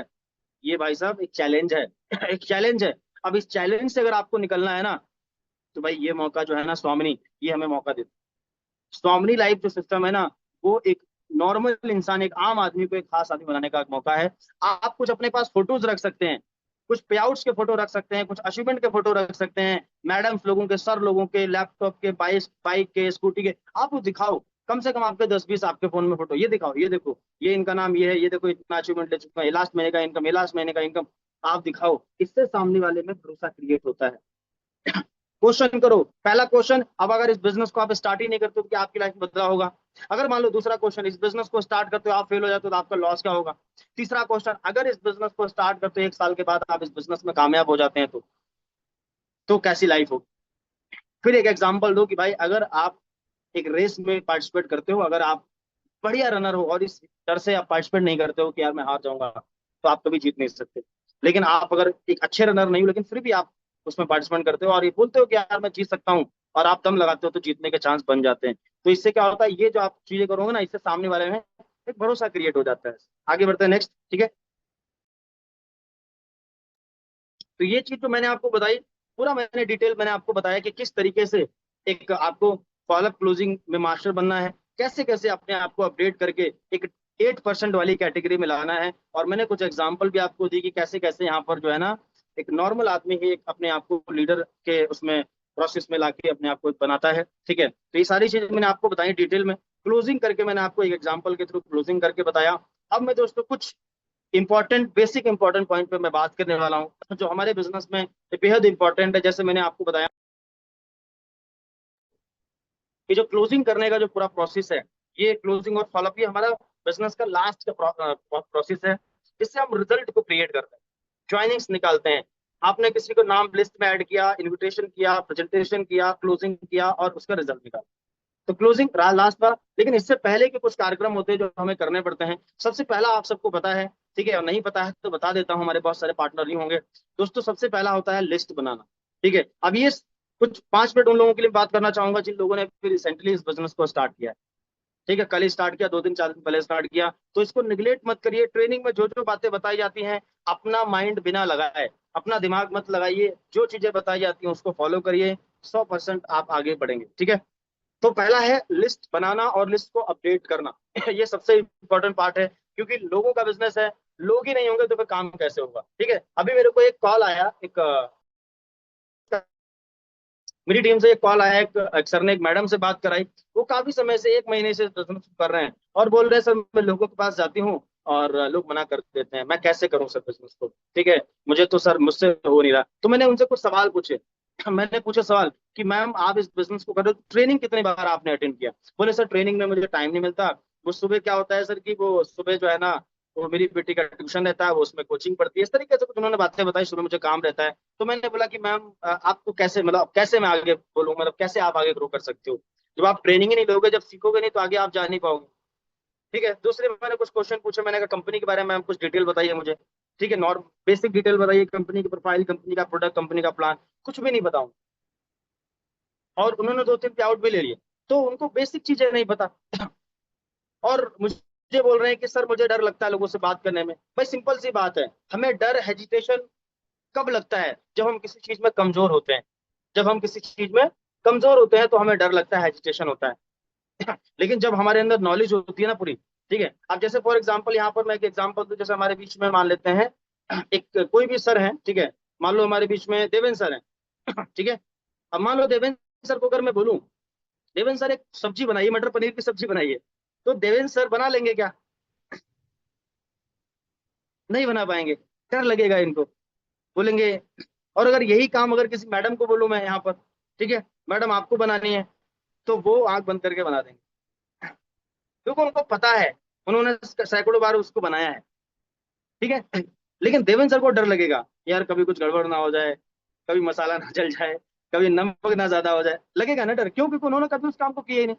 ये भाई साहब एक चैलेंज है। एक चैलेंज है। अब इस चैलेंज से अगर आपको निकलना है ना, तो भाई ये मौका जो है ना, स्वामिनी ये हमें मौका देती है। स्वामिनी लाइफ जो सिस्टम है ना, वो एक नॉर्मल इंसान, एक आम आदमी को एक खास आदमी बनाने का एक मौका है। आप कुछ अपने पास फोटोज रख सकते हैं, कुछ पे आउट्स के फोटो रख सकते हैं, कुछ अचीवमेंट के फोटो रख सकते हैं, मैडम लोगों के, सर लोगों के, लैपटॉप के, बाइक बाइक के, स्कूटी के, आप वो दिखाओ। कम से कम आपके 10-20 आपके फोन में फोटो, ये दिखाओ, ये देखो, ये इनका नाम ये है, ये देखो इतना अचीवमेंट ले चुका है, लास्ट महीने का इनकम, ये लास्ट महीने का इनकम, आप दिखाओ। इससे सामने वाले में भरोसा क्रिएट होता है। क्वेश्चन करो, पहला क्वेश्चन, अब अगर इस बिजनेस को आप स्टार्ट ही नहीं करते हो, तो क्या आपकी लाइफ में बदलाव होगा? अगर मान लो दूसरा क्वेश्चन, इस बिजनेस को स्टार्ट करते हो आप फेल हो जाते हो, तो आपका लॉस क्या होगा? तीसरा क्वेश्चन, अगर इस बिजनेस को स्टार्ट करते हो 1 साल के बाद आप इस बिजनेस में कामयाब हो जाते हैं, तो कैसी लाइफ होगी? फिर एक एग्जांपल दो कि भाई अगर आप एक रेस में पार्टिसिपेट करते हो, अगर आप बढ़िया रनर हो, और इस डर से आप पार्टिसिपेट नहीं करते हो कि यार मैं हार जाऊंगा, तो आप कभी जीत नहीं सकते। लेकिन आप अगर एक अच्छे रनर नहीं हो, लेकिन फिर भी आप उसमें पार्टिसिपेट करते हो और ये बोलते हो कि यार मैं जीत सकता हूँ, और आप दम लगाते हो, तो जीतने के चांस बन जाते हैं। तो इससे क्या होता है, ये जो आप चीजें करोगे ना, इससे सामने वाले में एक भरोसा क्रिएट हो जाता है। आगे बढ़ते हैं नेक्स्ट। ठीक है, तो ये चीज तो मैंने आपको बताई, पूरा मैंने डिटेल मैंने आपको बताया कि किस तरीके से एक आपको फॉलोअप क्लोजिंग में मास्टर बनना है, कैसे कैसे अपने आप को अपडेट करके एक 8% वाली कैटेगरी में लाना है। और मैंने कुछ एग्जांपल भी आपको दी कि कैसे कैसे यहाँ पर जो है ना एक नॉर्मल आदमी ही एक अपने आप को लीडर के उसमें प्रोसेस में लाके अपने आप को बनाता है। ठीक है, तो ये सारी चीजें मैंने आपको बताई डिटेल में, क्लोजिंग करके मैंने आपको एक एग्जांपल के थ्रू क्लोजिंग करके बताया। अब मैं दोस्तों कुछ इंपॉर्टेंट बेसिक इंपॉर्टेंट पॉइंट पे मैं बात करने वाला हूँ जो हमारे बिजनेस में बेहद इंपॉर्टेंट है। जैसे मैंने आपको बताया कि जो क्लोजिंग करने का जो पूरा प्रोसेस है, ये क्लोजिंग और फॉलोअप ये हमारा बिजनेस का लास्ट का प्रोसेस है, जिससे हम रिजल्ट को क्रिएट करते हैं, ज्वाइनिंग्स निकालते हैं। आपने किसी को नाम लिस्ट में ऐड किया, इनविटेशन किया, प्रेजेंटेशन किया, क्लोजिंग किया और उसका रिजल्ट निकाला, तो क्लोजिंग लास्ट बार। लेकिन इससे पहले के कुछ कार्यक्रम होते हैं जो हमें करने पड़ते हैं। सबसे पहला आप सबको पता है, ठीक है, और नहीं पता है तो बता देता हूँ, हमारे बहुत सारे पार्टनर नहीं होंगे दोस्तों। सबसे पहला होता है लिस्ट बनाना। ठीक है, अब ये कुछ 5 मिनट उन लोगों के लिए बात करना चाहूंगा जिन लोगों ने फिर रिसेंटली इस बिजनेस को स्टार्ट किया है। ठीक है, कल ही स्टार्ट किया, 2 दिन 4 दिन पहले स्टार्ट किया, तो इसको निगलेक्ट मत करिए। ट्रेनिंग में जो जो बातें बताई जाती हैं, अपना माइंड बिना लगाए, अपना दिमाग मत लगाइए, जो चीजें बताई जाती हैं उसको फॉलो करिए, 100% आप आगे बढ़ेंगे। ठीक है, तो पहला है लिस्ट बनाना और लिस्ट को अपडेट करना। ये सबसे इंपॉर्टेंट पार्ट है, क्योंकि लोगों का बिजनेस है, लोग ही नहीं होंगे तो फिर काम कैसे होगा। ठीक है, अभी मेरे को एक कॉल आया, एक मेरी टीम से एक कॉल आया, एक सर ने एक मैडम से बात कराई। वो काफी समय से 1 महीने से बिजनेस कर रहे हैं और बोल रहे हैं सर मैं लोगों के पास जाती हूँ और लोग मना कर देते हैं, मैं कैसे करूँ सर बिजनेस को। ठीक है, मुझे तो सर मुझसे हो नहीं रहा। तो मैंने उनसे कुछ सवाल पूछे। मैंने पूछा सवाल कि मैम आप इस बिजनेस को कर रहे हो, ट्रेनिंग कितनी बार आपने अटेंड किया। बोले सर ट्रेनिंग में मुझे टाइम नहीं मिलता। वो सुबह क्या होता है सर कि वो सुबह जो है ना, वो मेरी बेटी का ट्यूशन रहता है, वो उसमें कोचिंग पढ़ती है, इस तरीके से कुछ उन्होंने बातें बताई। सुबह मुझे काम रहता है। तो मैंने बोला कि मैम आपको कैसे, मतलब कैसे मैं आगे बोलूँ, मतलब कैसे आप आगे ग्रो कर सकते हो, जब आप ट्रेनिंग ही नहीं लोगे, जब सीखोगे नहीं तो आगे आप जा नहीं पाओगे। ठीक है, दूसरे मैंने कुछ क्वेश्चन पूछे, मैंने कहा कंपनी के बारे में मैम कुछ डिटेल बताइए मुझे। ठीक है, नॉर्म बेसिक डिटेल बताइए, कंपनी की प्रोफाइल, कंपनी का प्रोडक्ट, कंपनी का प्लान, कुछ भी नहीं बताऊं। और उन्होंने 2 3 पे आउट भी ले लिए, तो उनको बेसिक चीजें नहीं पता। और मुझे बोल रहे हैं कि सर मुझे डर लगता है लोगों से बात करने में। भाई सिंपल सी बात है, हमें डर हेजिटेशन कब लगता है, जब हम किसी चीज में कमजोर होते हैं। जब हम किसी चीज में कमजोर होते हैं तो हमें डर लगता है, हेजिटेशन होता है। लेकिन जब हमारे अंदर नॉलेज होती है ना पूरी, ठीक है। अब जैसे फॉर एग्जांपल यहाँ पर मैं एक एग्जांपल दूं, जैसे हमारे बीच में मान लेते हैं एक कोई भी सर है, ठीक है, मान लो हमारे बीच में देवेंद्र सर है। ठीक है, अब मान लो देवेंद्र सर को अगर मैं बोलूं, देवेंद्र सर एक सब्जी बनाइए, मटर पनीर की सब्जी बनाइए, तो देवेंद्र सर बना लेंगे क्या? नहीं बना पाएंगे, डर लगेगा इनको, बोलेंगे। और अगर यही काम अगर किसी मैडम को बोलूं मैं यहाँ पर, ठीक है, मैडम आपको बनानी है, तो वो आंख बंद करके बना देंगे, क्योंकि उनको पता है, उन्होंने सैकड़ों बार उसको बनाया है। ठीक है, लेकिन देवेंद्र सर को डर लगेगा, यार कभी कुछ गड़बड़ ना हो जाए, कभी मसाला ना जल जाए, कभी नमक ना ज्यादा हो जाए, लगेगा ना डर, क्यों? क्योंकि उन्होंने कभी उस काम को किया ही नहीं।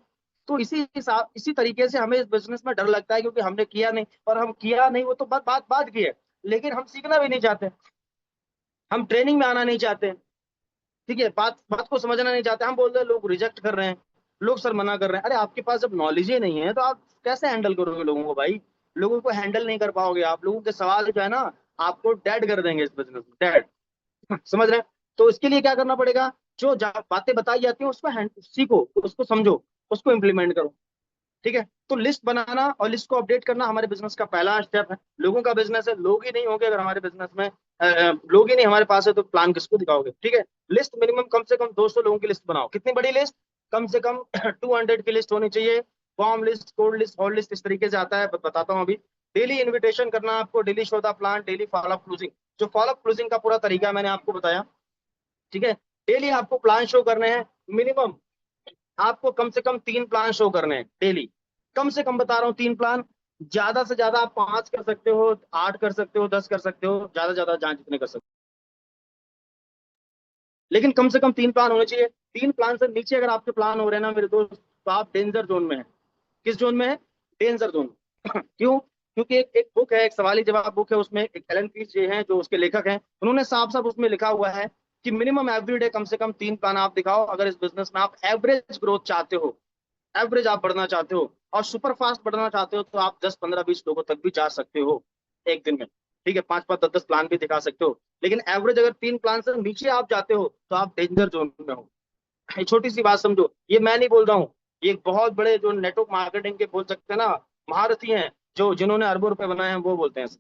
तो इसी तरीके से हमें इस बिजनेस में डर लगता है, क्योंकि हमने किया नहीं, और हम किया नहीं वो तो बात की है, लेकिन हम सीखना भी नहीं चाहते, हम ट्रेनिंग में आना नहीं चाहते। ठीक है, बात बात को समझना नहीं चाहते, हम बोल रहे हैं लोग रिजेक्ट कर रहे हैं, लोग सर मना कर रहे हैं। अरे आपके पास जब नॉलेज ही नहीं है तो आप कैसे हैंडल करोगे लोगों को भाई? लोगों को हैंडल नहीं कर पाओगे आप, लोगों के सवाल जो है ना आपको डेड कर देंगे इस बिजनेस में, डेड। समझ रहे हैं? तो इसके लिए क्या करना पड़ेगा, जो बातें बताई जाती हैं उसको सीखो, उसको समझो, उसको इम्प्लीमेंट करो। ठीक है, तो लिस्ट बनाना और लिस्ट को अपडेट करना हमारे बिजनेस का पहला स्टेप है। लोगों का बिजनेस है, लोग ही नहीं होंगे अगर हमारे बिजनेस में लोग ही नहीं हमारे पास है तो प्लान किसको दिखाओगे। ठीक है, लिस्ट मिनिमम कम से कम 200 लोगों की लिस्ट बनाओ। कितनी बड़ी लिस्ट? कम से कम 200 की लिस्ट होनी चाहिए। Form list, code list, hot list, इस तरीके से आता है, बताता हूँ अभी। डेली इन्विटेशन करना आपको, daily show the plan, daily follow up closing. जो फॉलोअप क्लोजिंग का पूरा तरीका मैंने आपको बताया। ठीक है, डेली आपको प्लान शो करने हैं, मिनिमम आपको कम से कम 3 प्लान शो करने हैं डेली। कम से कम बता रहा हूँ 3 प्लान, ज्यादा से ज्यादा आप 5 कर सकते हो, 8 कर सकते हो, 10 कर सकते हो, ज्यादा से ज्यादा जहाँ जितने कर सकते हो, लेकिन कम से कम 3 प्लान होने चाहिए। 3 प्लान से नीचे अगर आपके प्लान हो रहे हैं ना मेरे दोस्त, तो आप डेंजर जोन में है। किस जोन में है? Danger zone. क्यों? क्योंकि एक बुक है, एक सवाली जवाब बुक है, उसमें एक एलन पीस जी हैं जो उसके लेखक हैं, उन्होंने साफ साफ उसमें लिखा हुआ है कि मिनिमम एवरीडे कम से कम 3 प्लान आप दिखाओ, अगर इस बिजनेस में आप एवरेज ग्रोथ चाहते हो, एवरेज आप बढ़ना चाहते हो, और सुपर फास्ट बढ़ना चाहते हो, तो आप 10 15 20 लोगों तक भी जा सकते हो एक दिन में। ठीक है, 5 5 10 10 प्लान भी दिखा सकते हो, लेकिन एवरेज अगर 3 प्लान से नीचे आप जाते हो तो आप डेंजर जोन में हो। ये छोटी सी बात समझो, ये मैं नहीं बोल रहा हूँ, ये बहुत बड़े जो नेटवर्क मार्केटिंग के बोल सकते हैं ना, महारथी हैं, जो जिन्होंने अरबों रुपए बनाए हैं, वो बोलते हैं ऐसे।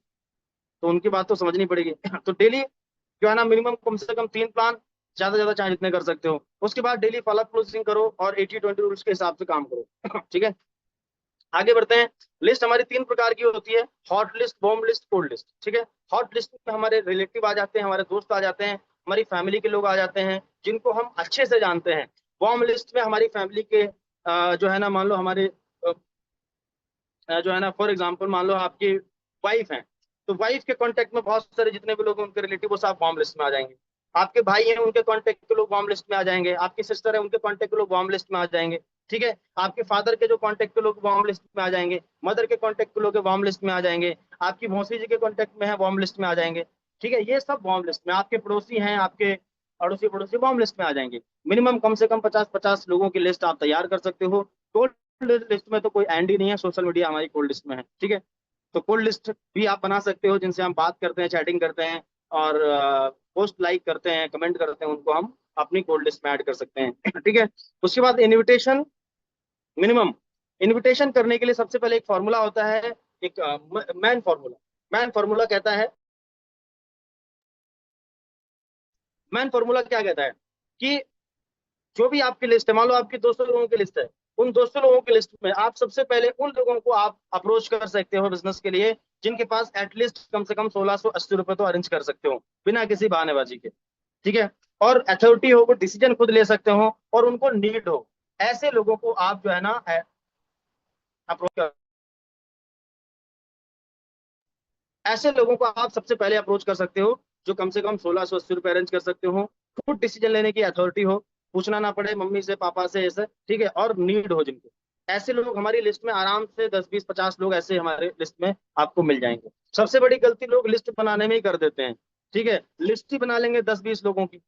तो उनकी बात तो समझनी पड़ेगी। तो डेली जो है ना, मिनिमम कम से कम 3 प्लान, ज्यादा ज्यादा चाहे जितने कर सकते हो। उसके बाद डेली फॉलो अप क्लोजिंग करो और 80-20 रूल्स के हिसाब से काम करो। ठीक है, आगे बढ़ते हैं। लिस्ट हमारी 3 प्रकार की होती है, hot list, bomb list, cold list. ठीक है, हॉट लिस्ट में हमारे रिलेटिव आ जाते हैं, हमारे दोस्त आ जाते हैं, हमारी फैमिली के लोग आ जाते हैं, जिनको हम अच्छे से जानते हैं। बॉम्ब लिस्ट में हमारी फैमिली के जो है ना, मान लो हमारे जो है ना, फॉर एग्जाम्पल मान लो आपकी वाइफ है, तो वाइफ के कांटेक्ट में बहुत सारे जितने भी लोग हैं उनके रिलेटिव, वो सब बॉम्ब लिस्ट में आ जाएंगे। आपके भाई हैं, उनके कांटेक्ट के लोग बॉम्ब लिस्ट में आ जाएंगे। आपकी सिस्टर है, उनके कांटेक्ट के लोग बॉम्ब लिस्ट में आ जाएंगे। ठीक है, आपके फादर के जो कांटेक्ट के लोग बॉम्ब लिस्ट में आ जाएंगे, मदर के कांटेक्ट के लोग बॉम्ब लिस्ट में आ जाएंगे, आपकी मौसी जी के कांटेक्ट में है, बॉम्ब लिस्ट में आ जाएंगे। ठीक है, ये सब बॉम्ब लिस्ट में, आपके पड़ोसी हैं, आपके अड़ोसी पड़ोसी बॉम्ब लिस्ट में आ जाएंगे। मिनिमम कम से कम 50-50 लोगों की लिस्ट आप तैयार कर सकते हो। कोल्ड लिस्ट में तो कोई एंड ही नहीं है, सोशल मीडिया हमारी कोल्ड लिस्ट में है। ठीक है, तो कोल्ड लिस्ट भी आप बना सकते हो, जिनसे हम बात करते हैं, चैटिंग करते हैं, और पोस्ट लाइक करते हैं, कमेंट करते हैं, उनको हम अपनी कोल्ड लिस्ट में ऐड कर सकते हैं। ठीक है, उसके बाद इनविटेशन। मिनिमम इनविटेशन करने के लिए सबसे पहले एक फॉर्मूला होता है, एक मैन फॉर्मूला। मैन फॉर्मूला कहता है, मैन फॉर्मूला क्या कहता है कि जो भी आपकी लिस्ट है, मान लो आपकी 200 लोगों की लिस्ट है, उन 200 लोगों की लिस्ट में आप सबसे पहले उन लोगों को आप अप्रोच कर सकते हो बिजनेस के लिए, जिनके पास एटलीस्ट कम से कम 1680 रुपए तो अरेंज कर सकते हो बिना किसी बहानेबाजी के। ठीक है, और अथॉरिटी हो, वो डिसीजन खुद ले सकते हो, और उनको नीड हो, ऐसे लोगों को आप जो है ना अप्रोच कर, ऐसे लोगों को आप सबसे पहले अप्रोच कर सकते हो, जो कम से कम 1680 रुपये अरेंज कर सकते हो, खुद डिसीजन लेने की अथॉरिटी हो, पूछना ना पड़े मम्मी से, पापा से, ऐसे। ठीक है, और नीड हो जिनको, ऐसे लोग हमारी लिस्ट में आराम से 10-20-50 लोग ऐसे हमारे लिस्ट में आपको मिल जाएंगे। सबसे बड़ी गलती लोग लिस्ट बनाने में ही कर देते हैं। ठीक है, लिस्ट ही बना लेंगे 10-20 लोगों की,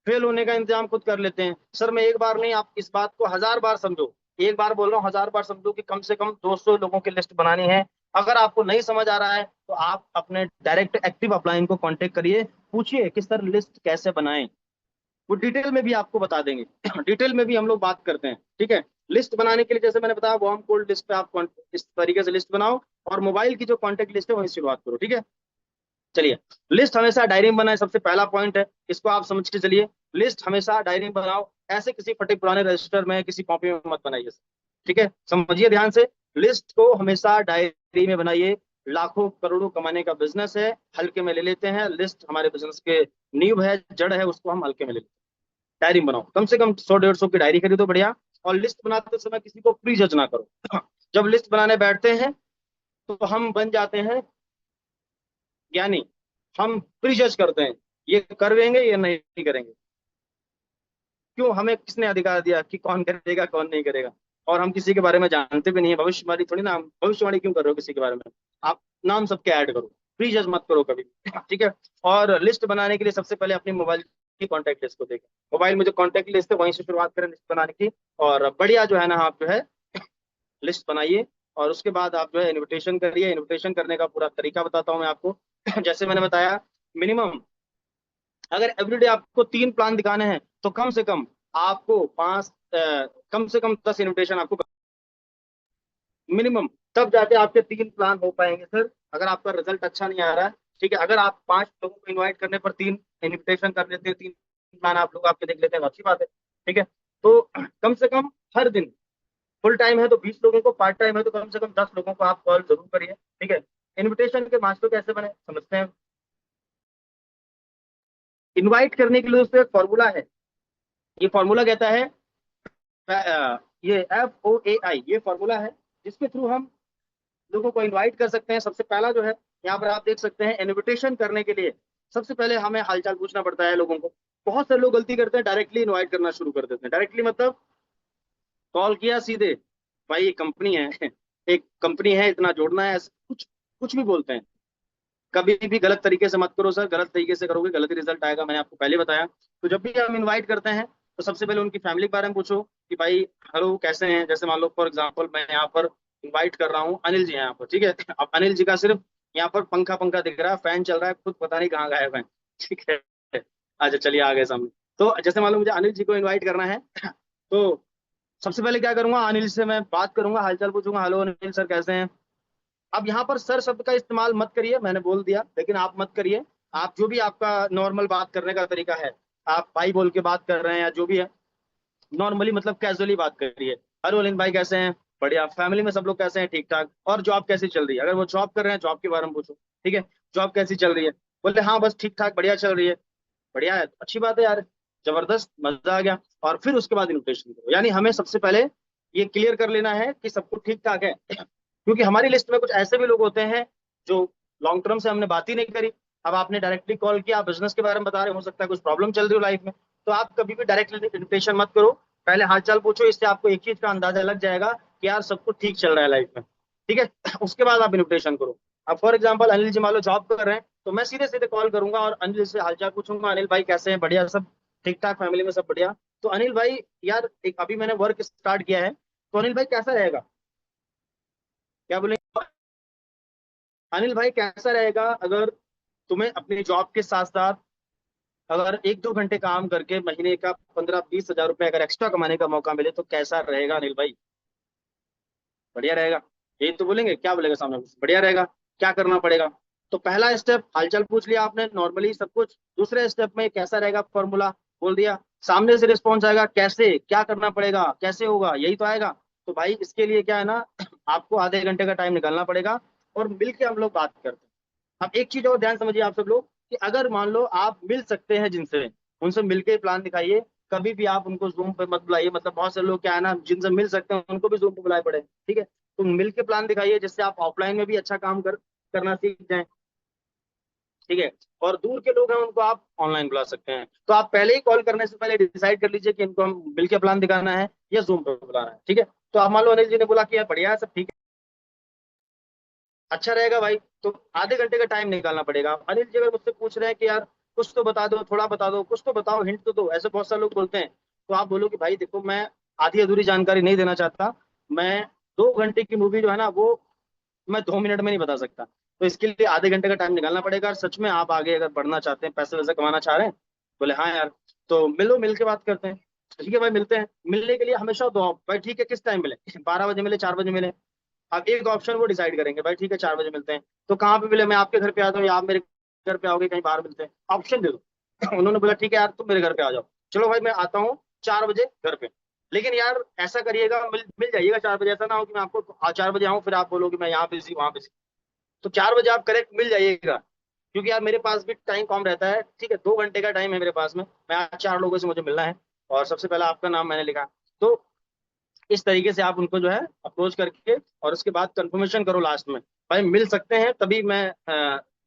फेल होने का इंतजाम खुद कर लेते हैं। सर मैं एक बार नहीं, आप इस बात को 1000 बार समझो, एक बार बोल रहा हूँ, 1000 बार समझो कि कम से कम 200 लोगों की लिस्ट बनानी है। अगर आपको नहीं समझ आ रहा है, तो आप अपने डायरेक्ट एक्टिव अपलाइन को कांटेक्ट करिए, पूछिए कि सर लिस्ट कैसे बनाएं, वो डिटेल में भी आपको बता देंगे। डिटेल में भी हम लोग बात करते हैं। ठीक है, लिस्ट बनाने के लिए जैसे मैंने बताया, वार्म कोल्ड लिस्ट पे आप इस तरीके से लिस्ट बनाओ, और मोबाइल की जो कॉन्टेक्ट लिस्ट है वहीं से शुरुआत करो। ठीक है, चलिए, लिस्ट हमेशा डायरी में बनाए, सबसे पहला पॉइंट है, इसको आप समझ के चलिए। लिस्ट हमेशा डायरी में बनाओ, ऐसे किसी फटे पुराने रजिस्टर में, किसी कॉपी में मत बनाइए। ठीक है, समझिए ध्यान से, लिस्ट को हमेशा डायरी में बनाइए। लाखों करोड़ों कमाने का बिजनेस है, हल्के में ले लेते हैं। लिस्ट हमारे बिजनेस के नींव है, जड़ है, उसको हम हल्के में ले लेते हैं। डायरी बनाओ, कम से कम 100-150 की डायरी खरीदो, बढ़िया। और लिस्ट बनाते समय किसी को प्री जज ना करो। जब लिस्ट बनाने बैठते हैं, तो हम बन जाते हैं ज्ञानी, हम प्री जज करते हैं, ये करेंगे ये नहीं करेंगे। क्यों, हमें किसने अधिकार दिया कि कौन करेगा कौन नहीं करेगा? और हम किसी के बारे में जानते भी नहीं है, भविष्यवाणी थोड़ी ना, हम भविष्यवाणी क्यों कर रहे हो किसी के बारे में? आप नाम सबके ऐड करो, प्री जज मत करो कभी भी। ठीक है, और लिस्ट बनाने के लिए सबसे पहले अपनी मोबाइल की कॉन्टेक्ट लिस्ट को देखें। मोबाइल में जो कॉन्टेक्ट लिस्ट है वहीं से शुरुआत करें लिस्ट बनाने की, और बढ़िया जो है ना, आप जो है लिस्ट बनाइए। और उसके बाद आप जो है इनविटेशन करिए। इनविटेशन करने का पूरा तरीका बताता हूँ मैं आपको। जैसे मैंने बताया, मिनिमम अगर एवरीडे आपको 3 प्लान दिखाने हैं, तो कम से कम आपको कम से कम 10 इनविटेशन आपको मिनिमम, तब जाके आपके 3 प्लान हो पाएंगे सर। अगर आपका रिजल्ट अच्छा नहीं आ रहा है, ठीक है, अगर आप 5 लोगों को इनवाइट करने पर 3 इनविटेशन कर लेते हैं, 3 प्लान आप लोग आपके देख लेते हैं, तो अच्छी बात है। ठीक है, तो कम से कम हर दिन, फुल टाइम है तो 20 लोगों को, पार्ट टाइम है तो कम से कम 10 लोगों को आप कॉल जरूर करिए। ठीक है, इनविटेशन के मास्टर कैसे बने समझते हैं। इनवाइट करने के लिए दोस्तों एक फॉर्मूला है, ये फॉर्मूला कहता है, ये FOAI, ये फॉर्मूला है, जिसके थ्रू हम लोगों को इनवाइट कर सकते हैं। सबसे पहला जो है, यहाँ पर आप देख सकते हैं, इनविटेशन करने के लिए सबसे पहले हमें हालचाल पूछना पड़ता है लोगों को। बहुत सारे लोग गलती करते हैं, डायरेक्टली इनवाइट करना शुरू कर देते हैं। डायरेक्टली मतलब कॉल किया सीधे, भाई ये कंपनी है, एक कंपनी है, इतना जोड़ना है, ऐसे कुछ कुछ भी बोलते हैं। कभी भी गलत तरीके से मत करो सर, गलत तरीके से करोगे गलत ही रिजल्ट आएगा, मैंने आपको पहले बताया। तो जब भी हम इनवाइट करते हैं, तो सबसे पहले उनकी फैमिली के बारे में पूछो कि भाई हेलो कैसे हैं। जैसे मान लो फॉर एग्जांपल, मैं यहाँ पर इनवाइट कर रहा हूँ अनिल जी हैं यहाँ पर। ठीक है, अब अनिल जी का सिर्फ यहाँ पर पंखा पंखा दिख रहा है, फैन चल रहा है, खुद पता नहीं कहाँ गायब है। ठीक है, अच्छा चलिए आ गए सामने। तो जैसे मान लो मुझे अनिल जी को इनवाइट करना है तो सबसे पहले क्या करूंगा, अनिल से मैं बात करूंगा, हालचाल पूछूंगा, हेलो अनिल सर कैसे हैं। अब यहाँ पर सर शब्द का इस्तेमाल मत करिए, मैंने बोल दिया, लेकिन आप मत करिए। आप जो भी आपका नॉर्मल बात करने का तरीका है, आप भाई बोल के बात कर रहे हैं या जो भी है, नॉर्मली मतलब कैजुअली बात करिए। हेलो अनिल भाई कैसे हैं, बढ़िया, फैमिली में सब लोग कैसे हैं, ठीक ठाक, और जॉब कैसी चल रही है, अगर वो जॉब कर रहे हैं जॉब के बारे में पूछो, ठीक है, जॉब कैसी चल रही है। बोले हाँ बस ठीक ठाक बढ़िया चल रही है। बढ़िया है, अच्छी बात है यार, जबरदस्त, मजा आ गया। और फिर उसके बाद इन्विटेशन करो, यानी हमें सबसे पहले ये क्लियर कर लेना है कि सब कुछ ठीक ठाक है क्योंकि हमारी लिस्ट में कुछ ऐसे भी लोग होते हैं जो लॉन्ग टर्म से हमने बात ही नहीं करी। अब आपने डायरेक्टली कॉल किया, बिजनेस के बारे में बता रहे, हो सकता है कुछ प्रॉब्लम चल रही हो लाइफ में, तो आप कभी भी डायरेक्टली इन्विटेशन मत करो। पहले हालचाल पूछो, इससे आपको एक चीज का अंदाजा लग जाएगा कि यार सब कुछ ठीक चल रहा है लाइफ में, ठीक है उसके बाद आप इन्विटेशन करो। अब फॉर एग्जाम्पल अनिल जी मान लो जॉब कर रहे हैं, तो मैं सीधे सीधे कॉल करूंगा और अनिल से हालचाल पूछूंगा, अनिल भाई कैसे हैं, बढ़िया सब ठीक ठाक, फैमिली में सब बढ़िया। तो अनिल भाई यार एक अभी मैंने वर्क स्टार्ट किया है, तो अनिल भाई कैसा रहेगा, क्या बोलेंगे, अनिल भाई कैसा रहेगा अगर तुम्हें अपनी जॉब के साथ साथ अगर 1-2 घंटे काम करके महीने का 15-20 हजार रुपए अगर एक्स्ट्रा कमाने का मौका मिले तो कैसा रहेगा अनिल भाई। बढ़िया रहेगा, यही तो बोलेंगे, क्या बोलेगा सामने वाला? बढ़िया रहेगा। क्या करना पड़ेगा, तो पहला स्टेप हालचाल पूछ लिया आपने, नॉर्मली सब कुछ। दूसरे स्टेप में कैसा रहेगा फॉर्मूला बोल दिया, सामने से रिस्पॉन्स आएगा कैसे, क्या करना पड़ेगा, कैसे होगा, यही तो आएगा। तो भाई इसके लिए क्या है ना आपको आधे घंटे का टाइम निकालना पड़ेगा और मिल के हम लोग बात करते हैं। अब एक चीज और ध्यान समझिए आप सब लोग, कि अगर मान लो आप मिल सकते हैं जिनसे, उनसे मिलके प्लान दिखाइए। कभी भी आप उनको जूम पे मत बुलाइए, मतलब बहुत से लोग क्या है ना जिनसे मिल सकते हैं उनको भी जूम पे बुलाए पड़े, ठीक है, तो मिल के प्लान दिखाइए जिससे आप ऑफलाइन में भी अच्छा काम करना सीख जाएं, ठीक है। और दूर के लोग हैं उनको आप ऑनलाइन बुला सकते हैं, तो आप पहले ही कॉल करने से पहले डिसाइड कर लीजिए कि इनको हम मिल के प्लान दिखाना है या जूम पे बुलाना है, ठीक है। तो आप मान लो अनिल जी ने बोला कि यार बढ़िया है सब ठीक है, अच्छा रहेगा भाई, तो आधे घंटे का टाइम निकालना पड़ेगा। अनिल जी अगर मुझसे पूछ रहे हैं कि यार कुछ तो बता दो, थोड़ा बता दो, कुछ तो बताओ, हिंट तो दो, ऐसे बहुत सारे लोग बोलते हैं, तो आप बोलो कि भाई देखो मैं आधी अधूरी जानकारी नहीं देना चाहता, मैं 2 घंटे की मूवी जो है ना वो मैं 2 मिनट में नहीं बता सकता, तो इसके लिए आधे घंटे का टाइम निकालना पड़ेगा। और सच में आप आगे अगर बढ़ना चाहते हैं, पैसे वैसे कमाना चाह रहे हैं, बोले हाँ यार, तो मिलो, मिल के बात करते हैं, ठीक है भाई मिलते हैं। मिलने के लिए हमेशा दो भाई, ठीक है किस टाइम मिले 12 बजे मिले, 4 बजे मिले, अब एक ऑप्शन वो डिसाइड करेंगे, भाई ठीक है 4 बजे मिलते हैं, तो कहाँ पे मिले, मैं आपके घर पे आता हूँ या आप मेरे घर पे आओगे, कहीं बाहर मिलते हैं, ऑप्शन दे दो उन्होंने बोला ठीक है यार तुम मेरे घर पे आ जाओ, चलो भाई मैं आता हूँ 4 बजे घर पे। लेकिन यार ऐसा करिएगा, मिल मिल जाइएगा 4 बजे, ऐसा ना हो कि मैं आपको 4 बजे आऊँ फिर आप बोलो कि मैं यहाँ बिजी वहां बिजी। तो 4 बजे आप करेक्ट मिल जाइएगा, क्योंकि यार मेरे पास भी टाइम कम रहता है, ठीक है, 2 घंटे का टाइम है मेरे पास में, मैं आज 4 लोगों से मुझे मिलना है, और सबसे पहला आपका नाम मैंने लिखा, तो इस तरीके से आप उनको जो है अप्रोच करके और उसके बाद कंफर्मेशन करो लास्ट में, भाई मिल सकते हैं तभी मैं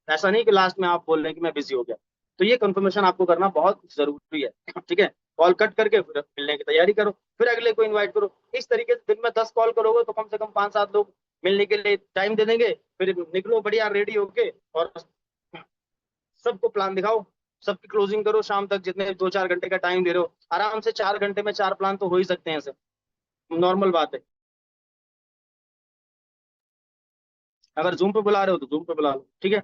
ऐसा नहीं कि लास्ट में आप बोल रहे हैं कि मैं बिजी हो गया। तो ये कंफर्मेशन आपको करना बहुत जरूरी है ठीक है। कॉल कट करके फिर मिलने की तैयारी करो, फिर अगले को इनवाइट करो। इस तरीके से दिन में 10 कॉल करोगे तो कम से कम 5-7 लोग मिलने के लिए टाइम दे देंगे, फिर निकलो बढ़िया रेडी होके और सबको प्लान दिखाओ, सबकी क्लोजिंग करो शाम तक, जितने 2-4 घंटे का टाइम दे रहे हो, आराम से 4 घंटे में 4 प्लान तो हो ही सकते हैं, नॉर्मल बात है। अगर जूम पे बुला रहे हो तो जूम पे बुला लो, ठीक है।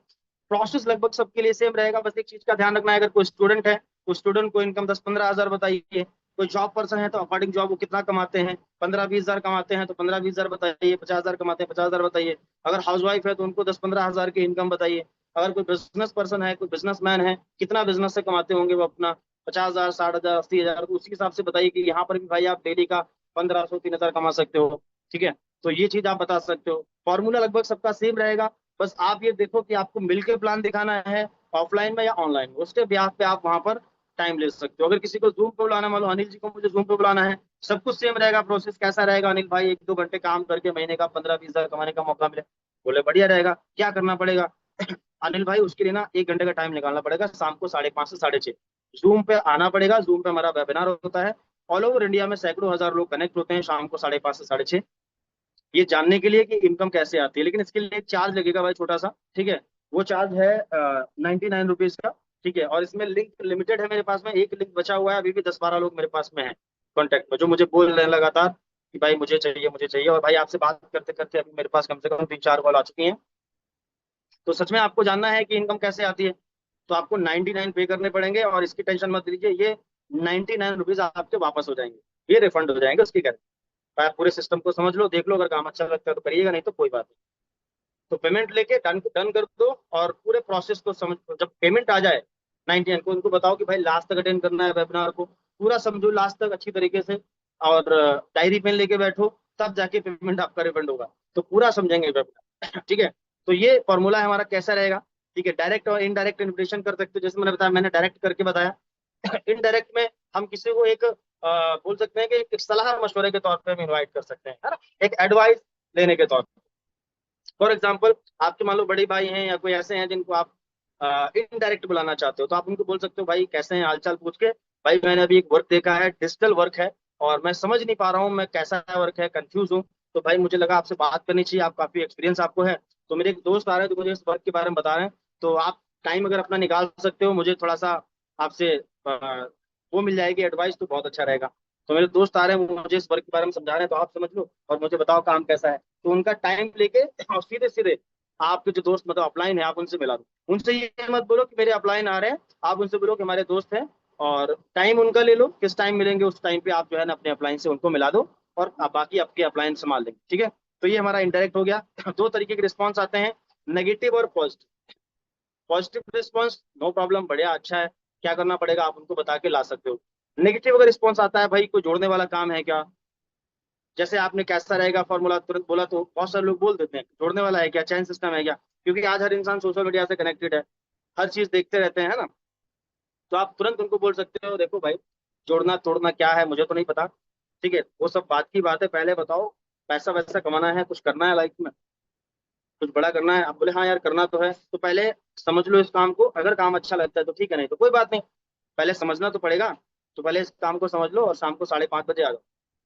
प्रोसेस लगभग सबके लिए सेम रहेगा, बस एक चीज का ध्यान रखना है, अगर कोई स्टूडेंट है तो स्टूडेंट को इनकम 10-15 हजार बताइए, कोई जॉब पर्सन है तो अकॉर्डिंग जॉब वो कितना कमाते हैं, 15-20 हजार कमाते हैं तो 15-20 हजार बताइए, 50 हजार कमाते हैं 50 हजार बताइए। अगर हाउस वाइफ है तो उनको 10-15 हजार की इनकम बताइए। अगर कोई बिजनेस पर्सन है, कोई बिजनेसमैन है, कितना बिजनेस से कमाते होंगे वो अपना, 50 हजार, 60 हजार, 80 हजार, तो उसी हिसाब से बताइए कि यहाँ पर भी भाई आप डेली का 1500-3000 कमा सकते हो, ठीक है। तो ये चीज आप बता सकते हो, फॉर्मूला लगभग सबका सेम रहेगा। बस आप ये देखो कि आपको मिलकर प्लान दिखाना है ऑफलाइन में या ऑनलाइन, उसके ब्याह पे आप वहां पर टाइम ले सकते हो। अगर किसी को जूम पे बुलाना, मान लो अनिल जी को मुझे जूम पे बुलाना है, सब कुछ सेम रहेगा। प्रोसेस कैसा रहेगा अनिल भाई, 1-2 घंटे काम करके महीने का 15-20 हजार कमाने का मौका मिले, बोले बढ़िया रहेगा। क्या करना पड़ेगा अनिल भाई, उसके लिए ना 1 घंटे का टाइम निकालना पड़ेगा, शाम को 5:30 से 6:30 जूम पे आना पड़ेगा। जूम पे हमारा वेबिनार होता है, ऑल ओवर इंडिया में सैकड़ों हजार लोग कनेक्ट होते हैं शाम को 5:30 से 6:30, ये जानने के लिए कि इनकम कैसे आती है। लेकिन इसके लिए एक चार्ज लगेगा भाई छोटा सा, ठीक है, वो चार्ज है 99 रुपीज का, ठीक है। और इसमें लिंक लिमिटेड है, मेरे पास में एक लिंक बचा हुआ है, अभी भी 10-12 लोग मेरे पास में है कॉन्टेक्ट में, जो मुझे बोल रहे हैं लगातार कि भाई मुझे चाहिए मुझे चाहिए। और भाई आपसे बात करते करते अभी मेरे पास कम से कम 3-4 कॉल आ चुकी हैं। तो सच में आपको जानना है कि इनकम कैसे आती है, तो आपको 99 पे करने पड़ेंगे, और इसकी टेंशन मत लीजिए, ये ₹99 आपके वापस हो जाएंगे, ये रिफंड हो जाएंगे उसकी घर। आप पूरे सिस्टम को समझ लो, देख लो, अगर काम अच्छा लगता है तो करिएगा, नहीं तो कोई बात नहीं। तो पेमेंट लेके डन डन कर दो, और पूरे प्रोसेस को समझ, जब पेमेंट आ जाए 99 को, उनको बताओ कि भाई लास्ट तक अटेंड करना है वेबिनार को, पूरा समझो लास्ट तक अच्छी तरीके से, और डायरी पेन लेके बैठो, तब जाके पेमेंट आपका रिफंड होगा। तो पूरा समझेंगे वेबिनार। ठीक है। तो ये फॉर्मूला हमारा कैसा रहेगा? ठीक है, डायरेक्ट और इनडायरेक्ट इन्विटेशन कर सकते हो, जैसे मैंने बताया, मैंने डायरेक्ट करके बताया। इनडायरेक्ट में हम किसी को एक बोल सकते हैं कि एक सलाह मशवरे के तौर पे हम इनवाइट कर सकते हैं, है ना, एक एडवाइस लेने के तौर पे। फॉर एग्जाम्पल, आपके मान लो बड़े भाई हैं या कोई ऐसे हैं जिनको आप इनडायरेक्ट बुलाना चाहते हो, तो आप उनको बोल सकते हो, भाई कैसे हैं, हालचाल पूछ के, भाई मैंने अभी एक वर्क देखा है, डिजिटल वर्क है, और मैं समझ नहीं पा रहा हूँ मैं कैसा वर्क है, कंफ्यूज हूँ। तो भाई मुझे लगा आपसे बात करनी चाहिए, आप काफी एक्सपीरियंस आपको है। तो मेरे एक दोस्त आ रहे हैं जो मुझे इस वर्क के बारे में बता रहे हैं, तो आप टाइम अगर अपना निकाल सकते हो, मुझे थोड़ा सा आपसे वो मिल जाएगी एडवाइस, तो बहुत अच्छा रहेगा। तो मेरे दोस्त आ रहे हैं, वो मुझे इस वर्क के बारे में समझा रहे हैं, तो आप समझ लो और मुझे बताओ काम कैसा है। तो उनका टाइम लेके और सीधे सीधे आपके जो दोस्त मतलब अपलाइन है, आप उनसे मिला दो। उनसे ये मत बोलो कि मेरे अपलाइन आ रहे हैं, आप उनसे बोलो कि हमारे दोस्त हैं, और टाइम उनका ले लो, किस टाइम मिलेंगे उस टाइम पे आप जो है ना अपने अपलाइन से उनको मिला दो, और आप बाकी आपके अपलाइन संभाल लेंगे। ठीक है। तो ये हमारा इंडायरेक्ट हो गया। दो तरीके के रिस्पॉन्स आते हैं, नेगेटिव और पॉजिटिव। पॉजिटिव रिस्पॉन्स नो प्रॉब्लम, बढ़िया, अच्छा है, क्या करना पड़ेगा आप उनको बता के ला सकते हो। नेगेटिव अगर रिस्पॉन्स आता है, भाई कोई जोड़ने वाला काम है क्या, जैसे आपने कैसा रहेगा फॉर्मूला तुरंत बोला, तो बहुत सारे लोग बोल देते हैं जोड़ने वाला है क्या, चैन सिस्टम है क्या, क्योंकि आज हर इंसान सोशल मीडिया से कनेक्टेड है, हर चीज देखते रहते हैं, है ना। तो आप तुरंत उनको बोल सकते हो, देखो भाई, जोड़ना तोड़ना क्या है मुझे तो नहीं पता, ठीक है, वो सब बात की बात है, पहले बताओ पैसा वैसा कमाना है, कुछ करना है लाइफ में, कुछ बड़ा करना है। आप बोले हाँ यार करना तो है, तो पहले समझ लो इस काम को, अगर काम अच्छा लगता है तो ठीक है, नहीं तो कोई बात नहीं, पहले समझना तो पड़ेगा। तो पहले इस काम को समझ लो, और शाम को 5:30 बजे आ जाओ,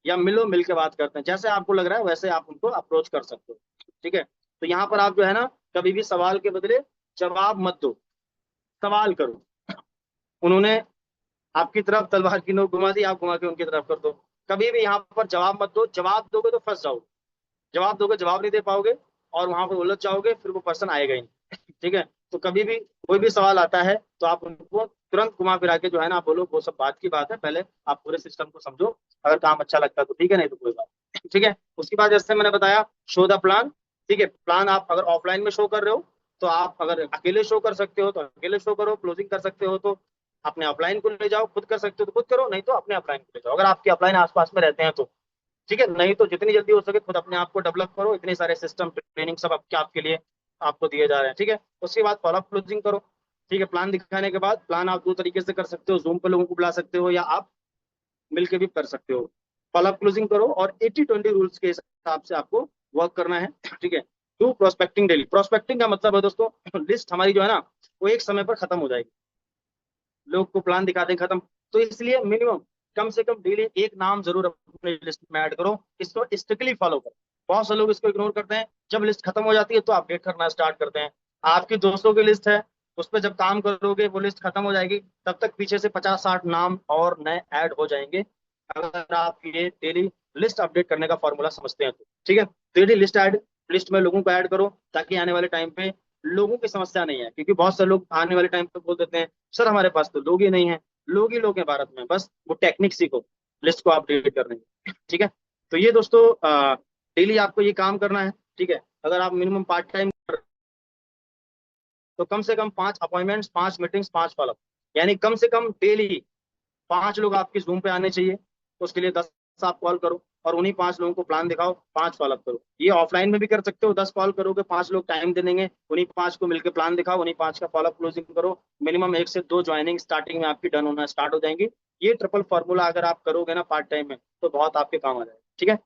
या मिलो, मिल के बात करते हैं, जैसे आपको लग रहा है वैसे आप उनको अप्रोच कर सकते हो। ठीक है। तो यहाँ पर आप जो है ना, कभी भी सवाल के बदले जवाब मत दो, सवाल करो। उन्होंने आपकी तरफ तलवार की नोक घुमा दी, आप घुमा के उनकी तरफ कर दो। कभी भी यहाँ पर जवाब मत दो, जवाब दोगे तो फंस जाओगे, जवाब दोगे जवाब नहीं दे पाओगे, और वहां पर उलझ जाओगे, फिर वो पर्सन आएगा ही नहीं। ठीक है। तो कभी भी कोई भी सवाल आता है तो आप उनको तुरंत घुमा फिरा के जो है ना, आप बोलो वो सब बात की बात है, पहले आप पूरे सिस्टम को समझो, अगर काम अच्छा लगता है तो ठीक है, नहीं तो कोई बात नहीं। ठीक है। उसके बाद जैसे मैंने बताया, शो द प्लान। ठीक है, प्लान आप अगर ऑफलाइन में शो कर रहे हो, तो आप अगर अकेले शो कर सकते हो तो अकेले शो करो, क्लोजिंग कर सकते हो तो अपने अपलाइन को ले जाओ, खुद कर सकते हो तो खुद करो, नहीं तो अपने अपलाइन को ले जाओ, अगर आपके अपलाइन आसपास में रहते हैं तो। ठीक है, नहीं तो जितनी जल्दी हो सके खुद अपने आप को डेवलप करो, इतने सारे सिस्टम ट्रेनिंग सब आपके आपके लिए आपको दिए जा रहे हैं। ठीक है। उसके बाद फॉलोअप क्लोजिंग करो। ठीक है, प्लान दिखाने के बाद, प्लान आप दो तरीके से कर सकते हो, जूम पे लोगों को बुला सकते हो, या आप मिलके भी कर सकते हो। फॉलोअप क्लोजिंग करो, और 80-20 रूल्स के हिसाब से आपको वर्क करना है। ठीक है। टू प्रोस्पेक्टिंग डेली, प्रोस्पेक्टिंग का मतलब है दोस्तों, लिस्ट हमारी जो है ना, वो एक समय पर खत्म हो जाएगी, लोग को प्लान दिखा दें खत्म। तो इसलिए मिनिमम कम से कम डेली एक नाम जरूर अपने लिस्ट में ऐड करो, इसको स्ट्रिक्टली फॉलो करो। बहुत से लोग इसको इग्नोर करते हैं, जब लिस्ट खत्म हो जाती है तो अपडेट करना स्टार्ट करते हैं। आपकी दोस्तों की लिस्ट है, उस पर जब काम करोगे वो लिस्ट खत्म हो जाएगी, तब तक पीछे से 50-60 नाम और नए ऐड हो जाएंगे, अगर आप ये डेली लिस्ट अपडेट करने का फॉर्मूला समझते हैं तो। ठीक है, डेली लिस्ट ऐड, लिस्ट में लोगों को ऐड करो, ताकि आने वाले टाइम पे लोगों की समस्या नहीं है, क्योंकि बहुत से लोग आने वाले टाइम पे बोल देते हैं, सर हमारे पास तो लोग ही नहीं है, लोग ही लोग हैं भारत में, बस वो टेक्निक सीखो लिस्ट को अपडेट करने की। ठीक है। तो ये दोस्तों, डेली आपको ये काम करना है। ठीक है। अगर आप मिनिमम पार्ट टाइम, तो कम से कम 5 अपॉइंटमेंट्स, 5 मीटिंग्स, 5 फॉलोअप, यानी कम से कम डेली 5 लोग आपके जूम पे आने चाहिए। उसके लिए 10 आप कॉल करो, और उन्हीं 5 लोगों को प्लान दिखाओ, 5 फॉलोअप करो। ये ऑफलाइन में भी कर सकते हो, 10 कॉल करोगे, 5 लोग टाइम दे देंगे, उन्हीं 5 को मिलकर प्लान दिखाओ, उन्हीं 5 का फॉलोअप क्लोजिंग करो। मिनिमम 1 से 2 ज्वाइनिंग स्टार्टिंग में आपकी डन होना स्टार्ट हो जाएंगी। ये ट्रिपल फॉर्मूला अगर आप करोगे ना पार्ट टाइम में, तो बहुत आपके काम आ जाएगा। ठीक है।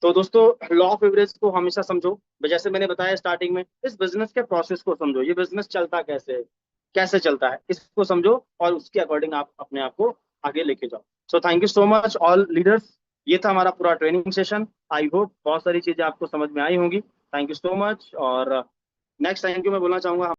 तो दोस्तों, लॉ ऑफ एवरेज को हमेशा समझो, जैसे मैंने बताया स्टार्टिंग में, इस बिजनेस के प्रोसेस को समझो, ये बिजनेस चलता कैसे है, कैसे चलता है, इसको समझो, और उसके अकॉर्डिंग आप अपने आप को आगे लेके जाओ। So thank you so much all leaders, ये था हमारा पूरा ट्रेनिंग सेशन। आई होप बहुत सारी चीजें आपको समझ में आई होंगी। थैंक यू सो मच, और नेक्स्ट थैंक यू मैं बोलना चाहूंगा